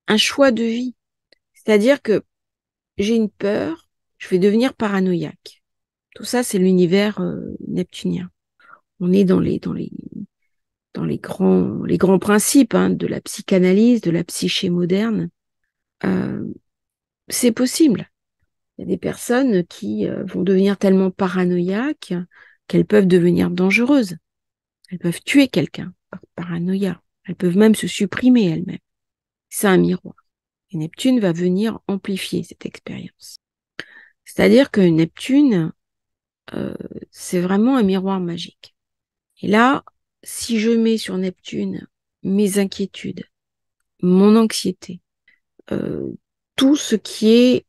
un choix de vie. C'est-à-dire que j'ai une peur, je vais devenir paranoïaque. Tout ça, c'est l'univers neptunien. On est dans les grands principes de la psychanalyse, de la psyché moderne. Euh, c'est possible. Il y a des personnes qui vont devenir tellement paranoïaques qu'elles peuvent devenir dangereuses. Elles peuvent tuer quelqu'un par paranoïa. Elles peuvent même se supprimer elles-mêmes. C'est un miroir. Et Neptune va venir amplifier cette expérience. C'est-à-dire que Neptune, c'est vraiment un miroir magique. Et là, si je mets sur Neptune mes inquiétudes, mon anxiété, euh, tout ce qui est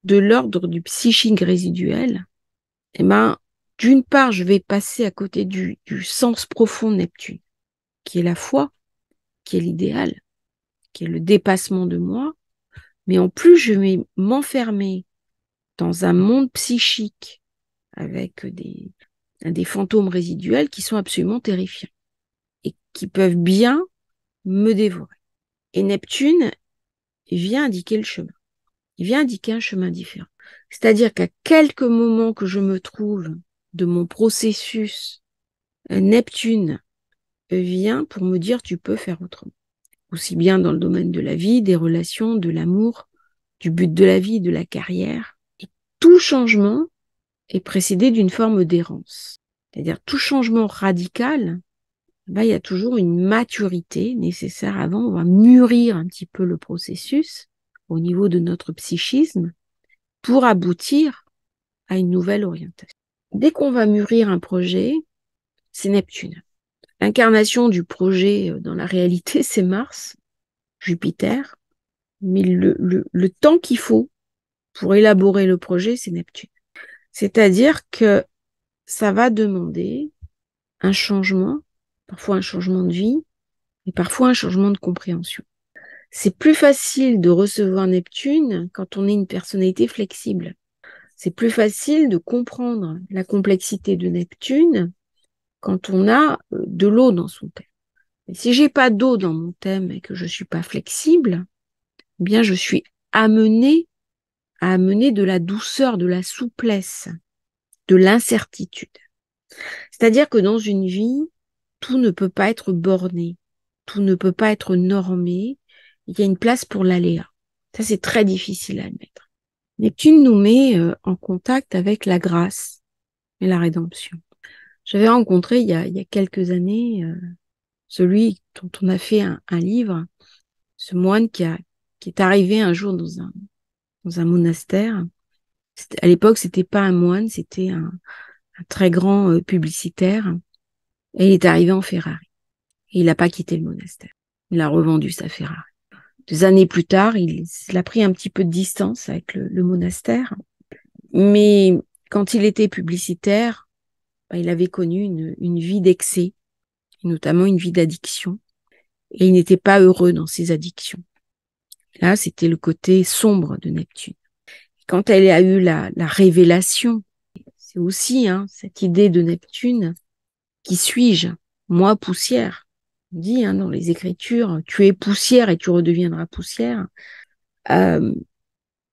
de l'ordre du psychique résiduel, eh ben, d'une part, je vais passer à côté du sens profond de Neptune, qui est la foi, qui est l'idéal, qui est le dépassement de moi, mais en plus, je vais m'enfermer dans un monde psychique avec des fantômes résiduels qui sont absolument terrifiants et qui peuvent bien me dévorer. Et Neptune vient indiquer le chemin. Il vient indiquer un chemin différent. C'est-à-dire qu'à quelques moments que je me trouve de mon processus, Neptune vient pour me dire tu peux faire autrement. Aussi bien dans le domaine de la vie, des relations, de l'amour, du but de la vie, de la carrière. Et tout changement est précédé d'une forme d'errance. C'est-à-dire tout changement radical, il y a toujours une maturité nécessaire avant. On va mûrir un petit peu le processus au niveau de notre psychisme pour aboutir à une nouvelle orientation. Dès qu'on va mûrir un projet, c'est Neptune. L'incarnation du projet dans la réalité, c'est Mars, Jupiter, mais le temps qu'il faut pour élaborer le projet, c'est Neptune. C'est-à-dire que ça va demander un changement, parfois un changement de vie, et parfois un changement de compréhension. C'est plus facile de recevoir Neptune quand on est une personnalité flexible. C'est plus facile de comprendre la complexité de Neptune quand on a de l'eau dans son thème. Et si j'ai pas d'eau dans mon thème et que je suis pas flexible, eh bien je suis amenée à amener de la douceur, de la souplesse, de l'incertitude. C'est-à-dire que dans une vie, tout ne peut pas être borné, tout ne peut pas être normé, il y a une place pour l'aléa. Ça, c'est très difficile à admettre. Neptune nous met en contact avec la grâce et la rédemption. J'avais rencontré il y a quelques années celui dont on a fait un livre, ce moine qui est arrivé un jour dans un monastère, À l'époque, c'était pas un moine, c'était un très grand publicitaire. Et il est arrivé en Ferrari. Et il n'a pas quitté le monastère. Il a revendu sa Ferrari. 2 années plus tard, il a pris un petit peu de distance avec le monastère. Mais quand il était publicitaire, il avait connu une vie d'excès, notamment une vie d'addiction. Et il n'était pas heureux dans ses addictions. Là, c'était le côté sombre de Neptune. Quand elle a eu la révélation, c'est aussi cette idée de Neptune, qui suis-je? Moi, poussière. On dit dans les Écritures, tu es poussière et tu redeviendras poussière. Ce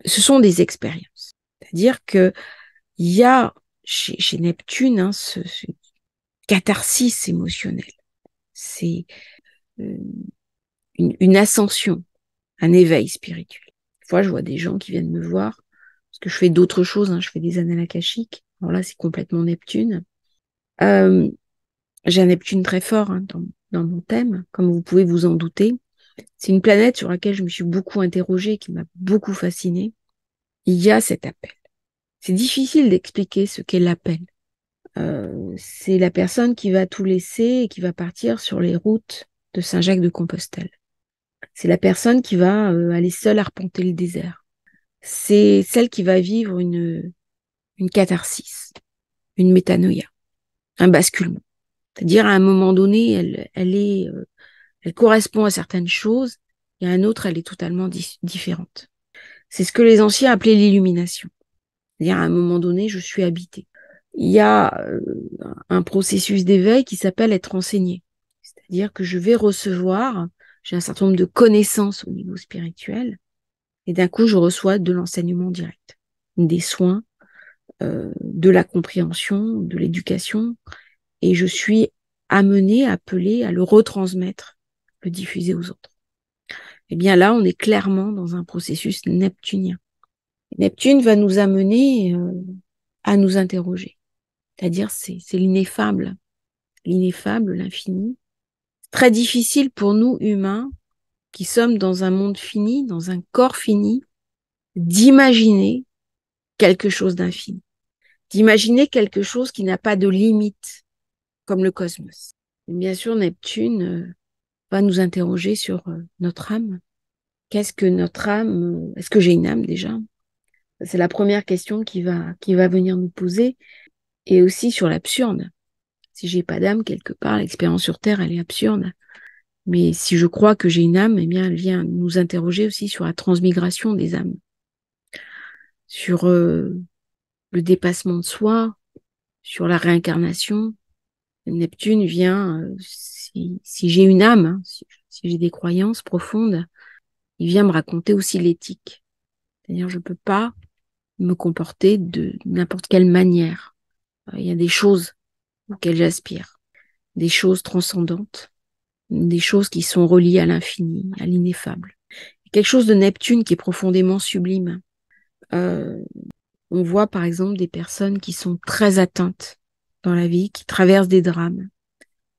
sont des expériences. C'est-à-dire que il y a chez Neptune ce catharsis émotionnel. C'est une ascension, un éveil spirituel. Des fois, je vois des gens qui viennent me voir parce que je fais d'autres choses. Je fais des annales akashiques. Alors là, c'est complètement Neptune. J'ai un Neptune très fort dans mon thème, comme vous pouvez vous en douter. C'est une planète sur laquelle je me suis beaucoup interrogée, qui m'a beaucoup fascinée. Il y a cet appel. C'est difficile d'expliquer ce qu'est l'appel. C'est la personne qui va tout laisser et qui va partir sur les routes de Saint-Jacques-de-Compostelle. C'est la personne qui va aller seule arpenter le désert. C'est celle qui va vivre une catharsis, une métanoïa, un basculement. C'est-à-dire, à un moment donné, elle correspond à certaines choses, et à un autre, elle est totalement différente. C'est ce que les anciens appelaient l'illumination. C'est-à-dire, à un moment donné, je suis habité. Il y a un processus d'éveil qui s'appelle être enseigné. C'est-à-dire que je vais recevoir, j'ai un certain nombre de connaissances au niveau spirituel, et d'un coup, je reçois de l'enseignement direct, des soins, de la compréhension, de l'éducation, et je suis amenée, appelée à le retransmettre, le diffuser aux autres. Eh bien là, on est clairement dans un processus neptunien. Neptune va nous amener à nous interroger. C'est-à-dire, c'est l'ineffable, l'infini. C'est très difficile pour nous, humains, qui sommes dans un monde fini, dans un corps fini, d'imaginer quelque chose d'infini. D'imaginer quelque chose qui n'a pas de limite, comme le cosmos. Et bien sûr, Neptune va nous interroger sur notre âme. Qu'est-ce que notre âme? Est-ce que j'ai une âme déjà? C'est la première question qui va venir nous poser. Et aussi sur l'absurde. Si j'ai pas d'âme, quelque part, l'expérience sur Terre, elle est absurde. Mais si je crois que j'ai une âme, eh bien, elle vient nous interroger aussi sur la transmigration des âmes. Sur le dépassement de soi, sur la réincarnation. Neptune vient, si j'ai une âme, si j'ai des croyances profondes, il vient me raconter aussi l'éthique. C'est-à-dire, je peux pas me comporter de n'importe quelle manière. Il y a des choses auxquelles j'aspire, des choses transcendantes, des choses qui sont reliées à l'infini, à l'ineffable. Quelque chose de Neptune qui est profondément sublime. On voit par exemple des personnes qui sont très atteintes dans la vie, qui traversent des drames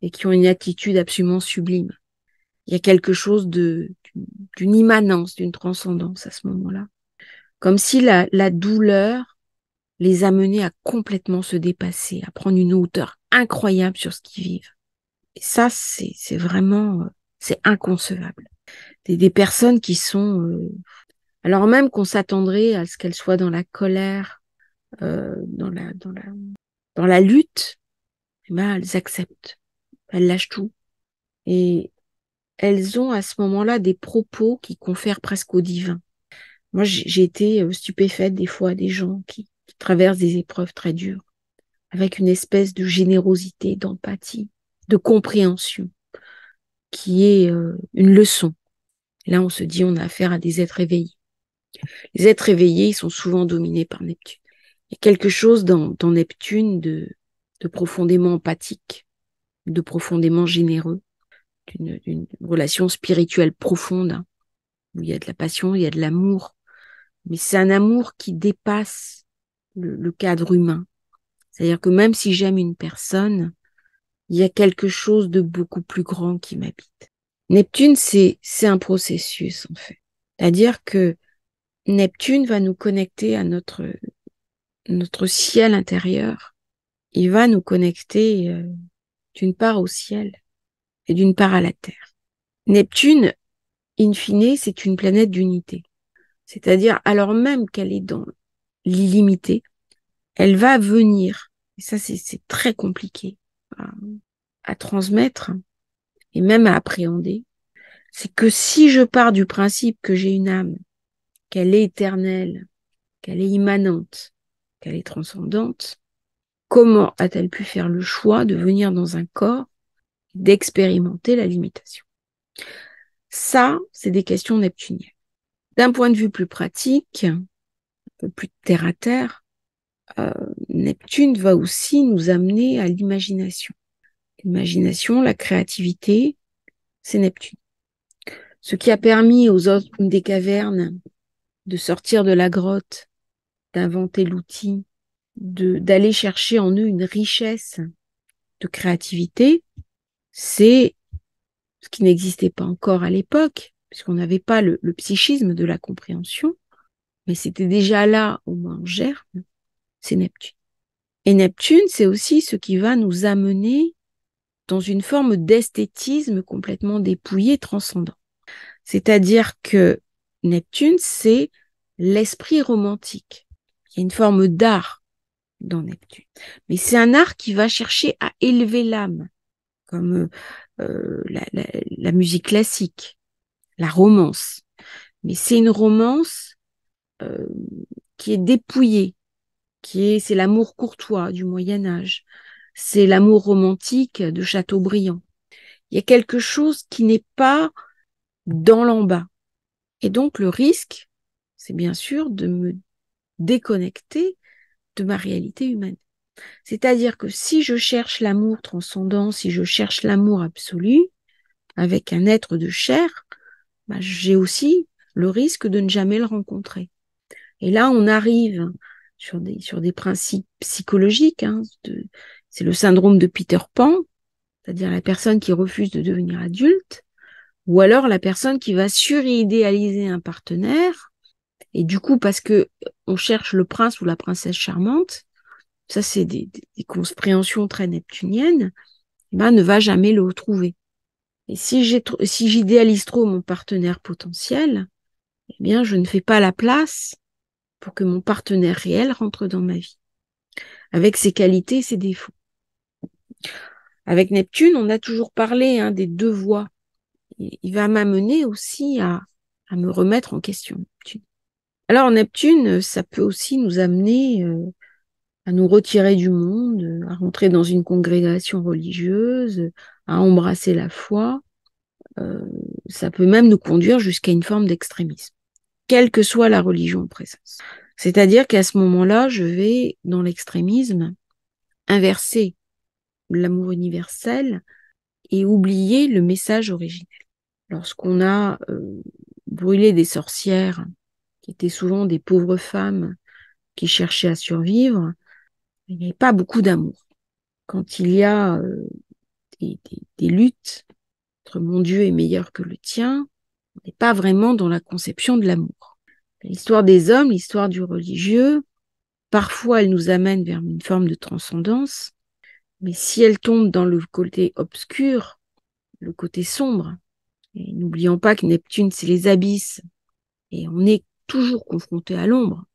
et qui ont une attitude absolument sublime. Il y a quelque chose d'une immanence, d'une transcendance à ce moment-là. Comme si la douleur les amenait à complètement se dépasser, à prendre une hauteur incroyable sur ce qu'ils vivent. Et ça, c'est vraiment, c'est inconcevable. Des personnes qui sont, alors même qu'on s'attendrait à ce qu'elles soient dans la colère, dans la lutte, eh ben, elles acceptent, elles lâchent tout. Et elles ont à ce moment-là des propos qui confèrent presque au divin. Moi, j'ai été stupéfaite des fois des gens qui traversent des épreuves très dures, avec une espèce de générosité, d'empathie, de compréhension, qui est une leçon. Et là, on se dit, on a affaire à des êtres éveillés. Les êtres éveillés, ils sont souvent dominés par Neptune. Il y a quelque chose dans Neptune de profondément empathique, de profondément généreux, d'une relation spirituelle profonde, où il y a de la passion, il y a de l'amour. Mais c'est un amour qui dépasse le cadre humain. C'est-à-dire que même si j'aime une personne, il y a quelque chose de beaucoup plus grand qui m'habite. Neptune, c'est un processus, en fait. C'est-à-dire que Neptune va nous connecter à notre notre ciel intérieur, il va nous connecter d'une part au ciel et d'une part à la Terre. Neptune, in fine, c'est une planète d'unité. C'est-à-dire, alors même qu'elle est dans l'illimité, elle va venir, et ça c'est très compliqué à transmettre et même à appréhender, c'est que si je pars du principe que j'ai une âme, qu'elle est éternelle, qu'elle est immanente, qu'elle est transcendante, comment a-t-elle pu faire le choix de venir dans un corps, d'expérimenter la limitation? Ça, c'est des questions neptuniennes. D'un point de vue plus pratique, un peu plus terre à terre, Neptune va aussi nous amener à l'imagination. L'imagination, la créativité, c'est Neptune. Ce qui a permis aux hommes des cavernes de sortir de la grotte, d'inventer l'outil, d'aller chercher en eux une richesse de créativité, c'est ce qui n'existait pas encore à l'époque, puisqu'on n'avait pas le psychisme de la compréhension, mais c'était déjà là, au moins en germe, c'est Neptune. Et Neptune, c'est aussi ce qui va nous amener dans une forme d'esthétisme complètement dépouillé, transcendant. C'est-à-dire que Neptune, c'est l'esprit romantique. Il y a une forme d'art dans Neptune. Mais c'est un art qui va chercher à élever l'âme, comme la musique classique, la romance. Mais c'est une romance qui est dépouillée, c'est l'amour courtois du Moyen-Âge, c'est l'amour romantique de Chateaubriand. Il y a quelque chose qui n'est pas dans l'en-bas. Et donc le risque, c'est bien sûr de me déconnecter de ma réalité humaine. C'est-à-dire que si je cherche l'amour transcendant, si je cherche l'amour absolu, avec un être de chair, j'ai aussi le risque de ne jamais le rencontrer. Et là, on arrive sur des principes psychologiques. C'est le syndrome de Peter Pan, c'est-à-dire la personne qui refuse de devenir adulte, ou alors la personne qui va suridéaliser un partenaire, et du coup, parce que on cherche le prince ou la princesse charmante, ça c'est des compréhensions très neptuniennes, ne va jamais le retrouver. Et si j'idéalise trop mon partenaire potentiel, eh bien, je ne fais pas la place pour que mon partenaire réel rentre dans ma vie, avec ses qualités et ses défauts. Avec Neptune, on a toujours parlé des deux voies. Il va m'amener aussi à me remettre en question, Neptune. Alors, Neptune, ça peut aussi nous amener à nous retirer du monde, à rentrer dans une congrégation religieuse, à embrasser la foi. Ça peut même nous conduire jusqu'à une forme d'extrémisme, quelle que soit la religion en présence. C'est-à-dire qu'à ce moment-là, je vais, dans l'extrémisme, inverser l'amour universel et oublier le message originel. Lorsqu'on a brûlé des sorcières, qui étaient souvent des pauvres femmes qui cherchaient à survivre, il n'y avait pas beaucoup d'amour. Quand il y a des luttes entre mon Dieu est meilleur que le tien, on n'est pas vraiment dans la conception de l'amour. L'histoire des hommes, l'histoire du religieux, parfois elle nous amène vers une forme de transcendance, mais si elle tombe dans le côté obscur, le côté sombre, et n'oublions pas que Neptune, c'est les abysses, et on est toujours confronté à l'ombre,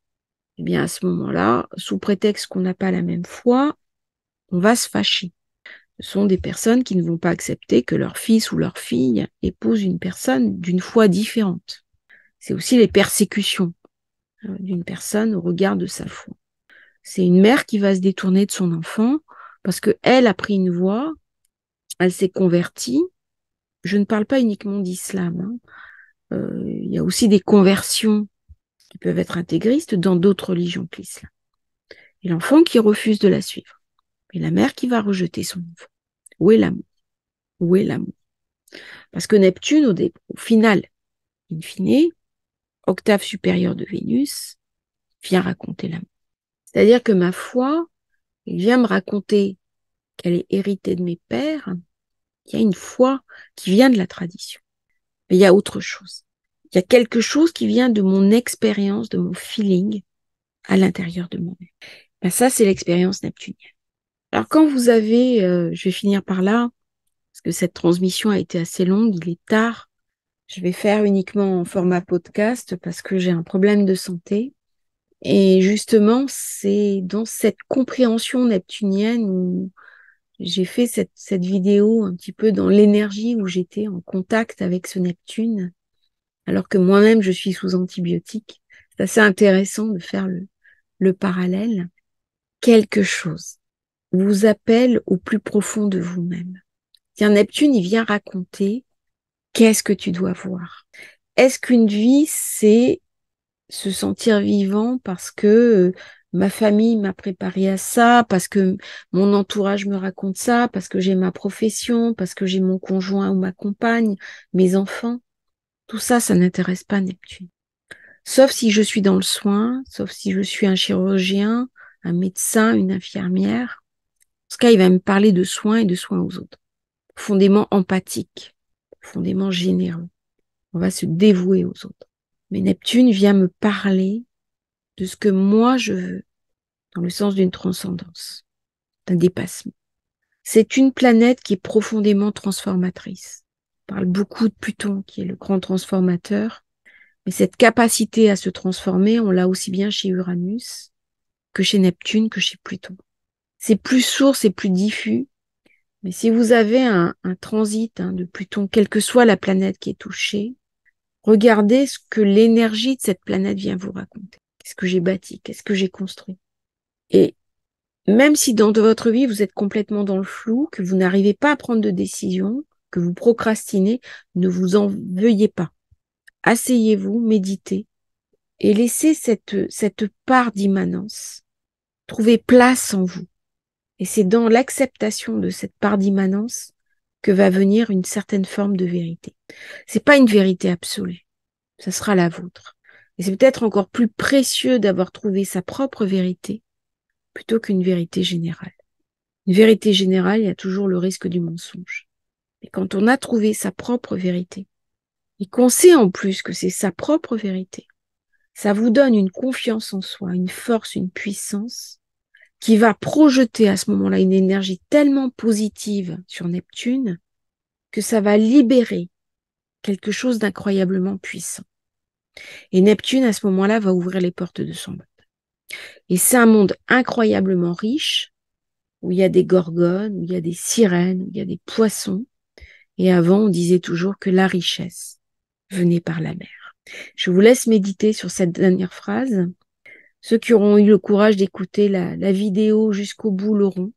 eh bien à ce moment-là, sous prétexte qu'on n'a pas la même foi, on va se fâcher. Ce sont des personnes qui ne vont pas accepter que leur fils ou leur fille épouse une personne d'une foi différente. C'est aussi les persécutions d'une personne au regard de sa foi. C'est une mère qui va se détourner de son enfant parce qu'elle a pris une voie, elle s'est convertie. Je ne parle pas uniquement d'islam. Il y a aussi des conversions qui peuvent être intégristes dans d'autres religions que l'islam. Et l'enfant qui refuse de la suivre. Et la mère qui va rejeter son enfant. Où est l'amour? Où est l'amour? Parce que Neptune, au final, in fine, octave supérieure de Vénus, vient raconter l'amour. C'est-à-dire que ma foi, elle vient me raconter qu'elle est héritée de mes pères. Il y a une foi qui vient de la tradition. Mais il y a autre chose. Il y a quelque chose qui vient de mon expérience, de mon feeling, à l'intérieur de moi-même. Ben, ça, c'est l'expérience neptunienne. Alors quand vous avez, je vais finir par là, parce que cette transmission a été assez longue, il est tard. Je vais faire uniquement en format podcast parce que j'ai un problème de santé. Et justement, c'est dans cette compréhension neptunienne où j'ai fait cette vidéo un petit peu dans l'énergie où j'étais en contact avec ce Neptune, alors que moi-même, je suis sous antibiotiques. C'est assez intéressant de faire le parallèle. Quelque chose vous appelle au plus profond de vous-même. Tiens, Neptune, il vient raconter qu'est-ce que tu dois voir. Est-ce qu'une vie, c'est se sentir vivant parce que ma famille m'a préparé à ça, parce que mon entourage me raconte ça, parce que j'ai ma profession, parce que j'ai mon conjoint ou ma compagne, mes enfants. Tout ça, ça n'intéresse pas Neptune. Sauf si je suis dans le soin, sauf si je suis un chirurgien, un médecin, une infirmière. En ce cas, il va me parler de soins et de soins aux autres. Profondément empathique, profondément généreux. On va se dévouer aux autres. Mais Neptune vient me parler de ce que moi je veux, dans le sens d'une transcendance, d'un dépassement. C'est une planète qui est profondément transformatrice. On parle beaucoup de Pluton, qui est le grand transformateur, mais cette capacité à se transformer, on l'a aussi bien chez Uranus, que chez Neptune, que chez Pluton. C'est plus sourd, c'est plus diffus, mais si vous avez un transit de Pluton, quelle que soit la planète qui est touchée, regardez ce que l'énergie de cette planète vient vous raconter. Qu'est-ce que j'ai bâti? Qu'est-ce que j'ai construit? Et même si dans votre vie, vous êtes complètement dans le flou, que vous n'arrivez pas à prendre de décision, que vous procrastinez, ne vous en veuillez pas. Asseyez-vous, méditez et laissez cette part d'immanence trouver place en vous. Et c'est dans l'acceptation de cette part d'immanence que va venir une certaine forme de vérité. C'est pas une vérité absolue, ça sera la vôtre. Et c'est peut-être encore plus précieux d'avoir trouvé sa propre vérité plutôt qu'une vérité générale. Une vérité générale, il y a toujours le risque du mensonge. Et quand on a trouvé sa propre vérité, et qu'on sait en plus que c'est sa propre vérité, ça vous donne une confiance en soi, une force, une puissance qui va projeter à ce moment-là une énergie tellement positive sur Neptune que ça va libérer quelque chose d'incroyablement puissant. Et Neptune, à ce moment-là, va ouvrir les portes de son monde. Et c'est un monde incroyablement riche, où il y a des gorgones, où il y a des sirènes, où il y a des poissons. Et avant, on disait toujours que la richesse venait par la mer. Je vous laisse méditer sur cette dernière phrase. Ceux qui auront eu le courage d'écouter la vidéo jusqu'au bout l'auront.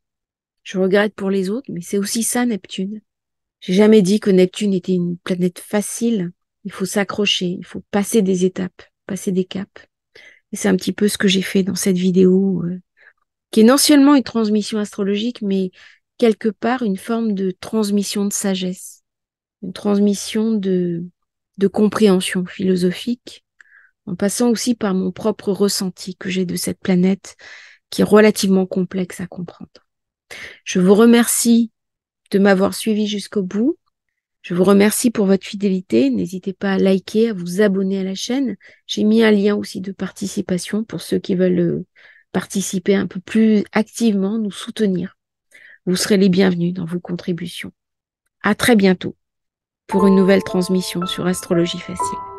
Je regrette pour les autres, mais c'est aussi ça, Neptune. J'ai jamais dit que Neptune était une planète facile. Il faut s'accrocher, il faut passer des étapes, passer des caps. Et c'est un petit peu ce que j'ai fait dans cette vidéo, qui est non seulement une transmission astrologique, mais quelque part une forme de transmission de sagesse, une transmission de compréhension philosophique, en passant aussi par mon propre ressenti que j'ai de cette planète qui est relativement complexe à comprendre. Je vous remercie de m'avoir suivi jusqu'au bout. Je vous remercie pour votre fidélité. N'hésitez pas à liker, à vous abonner à la chaîne. J'ai mis un lien aussi de participation pour ceux qui veulent participer un peu plus activement, nous soutenir. Vous serez les bienvenus dans vos contributions. À très bientôt pour une nouvelle transmission sur Astrologie Facile.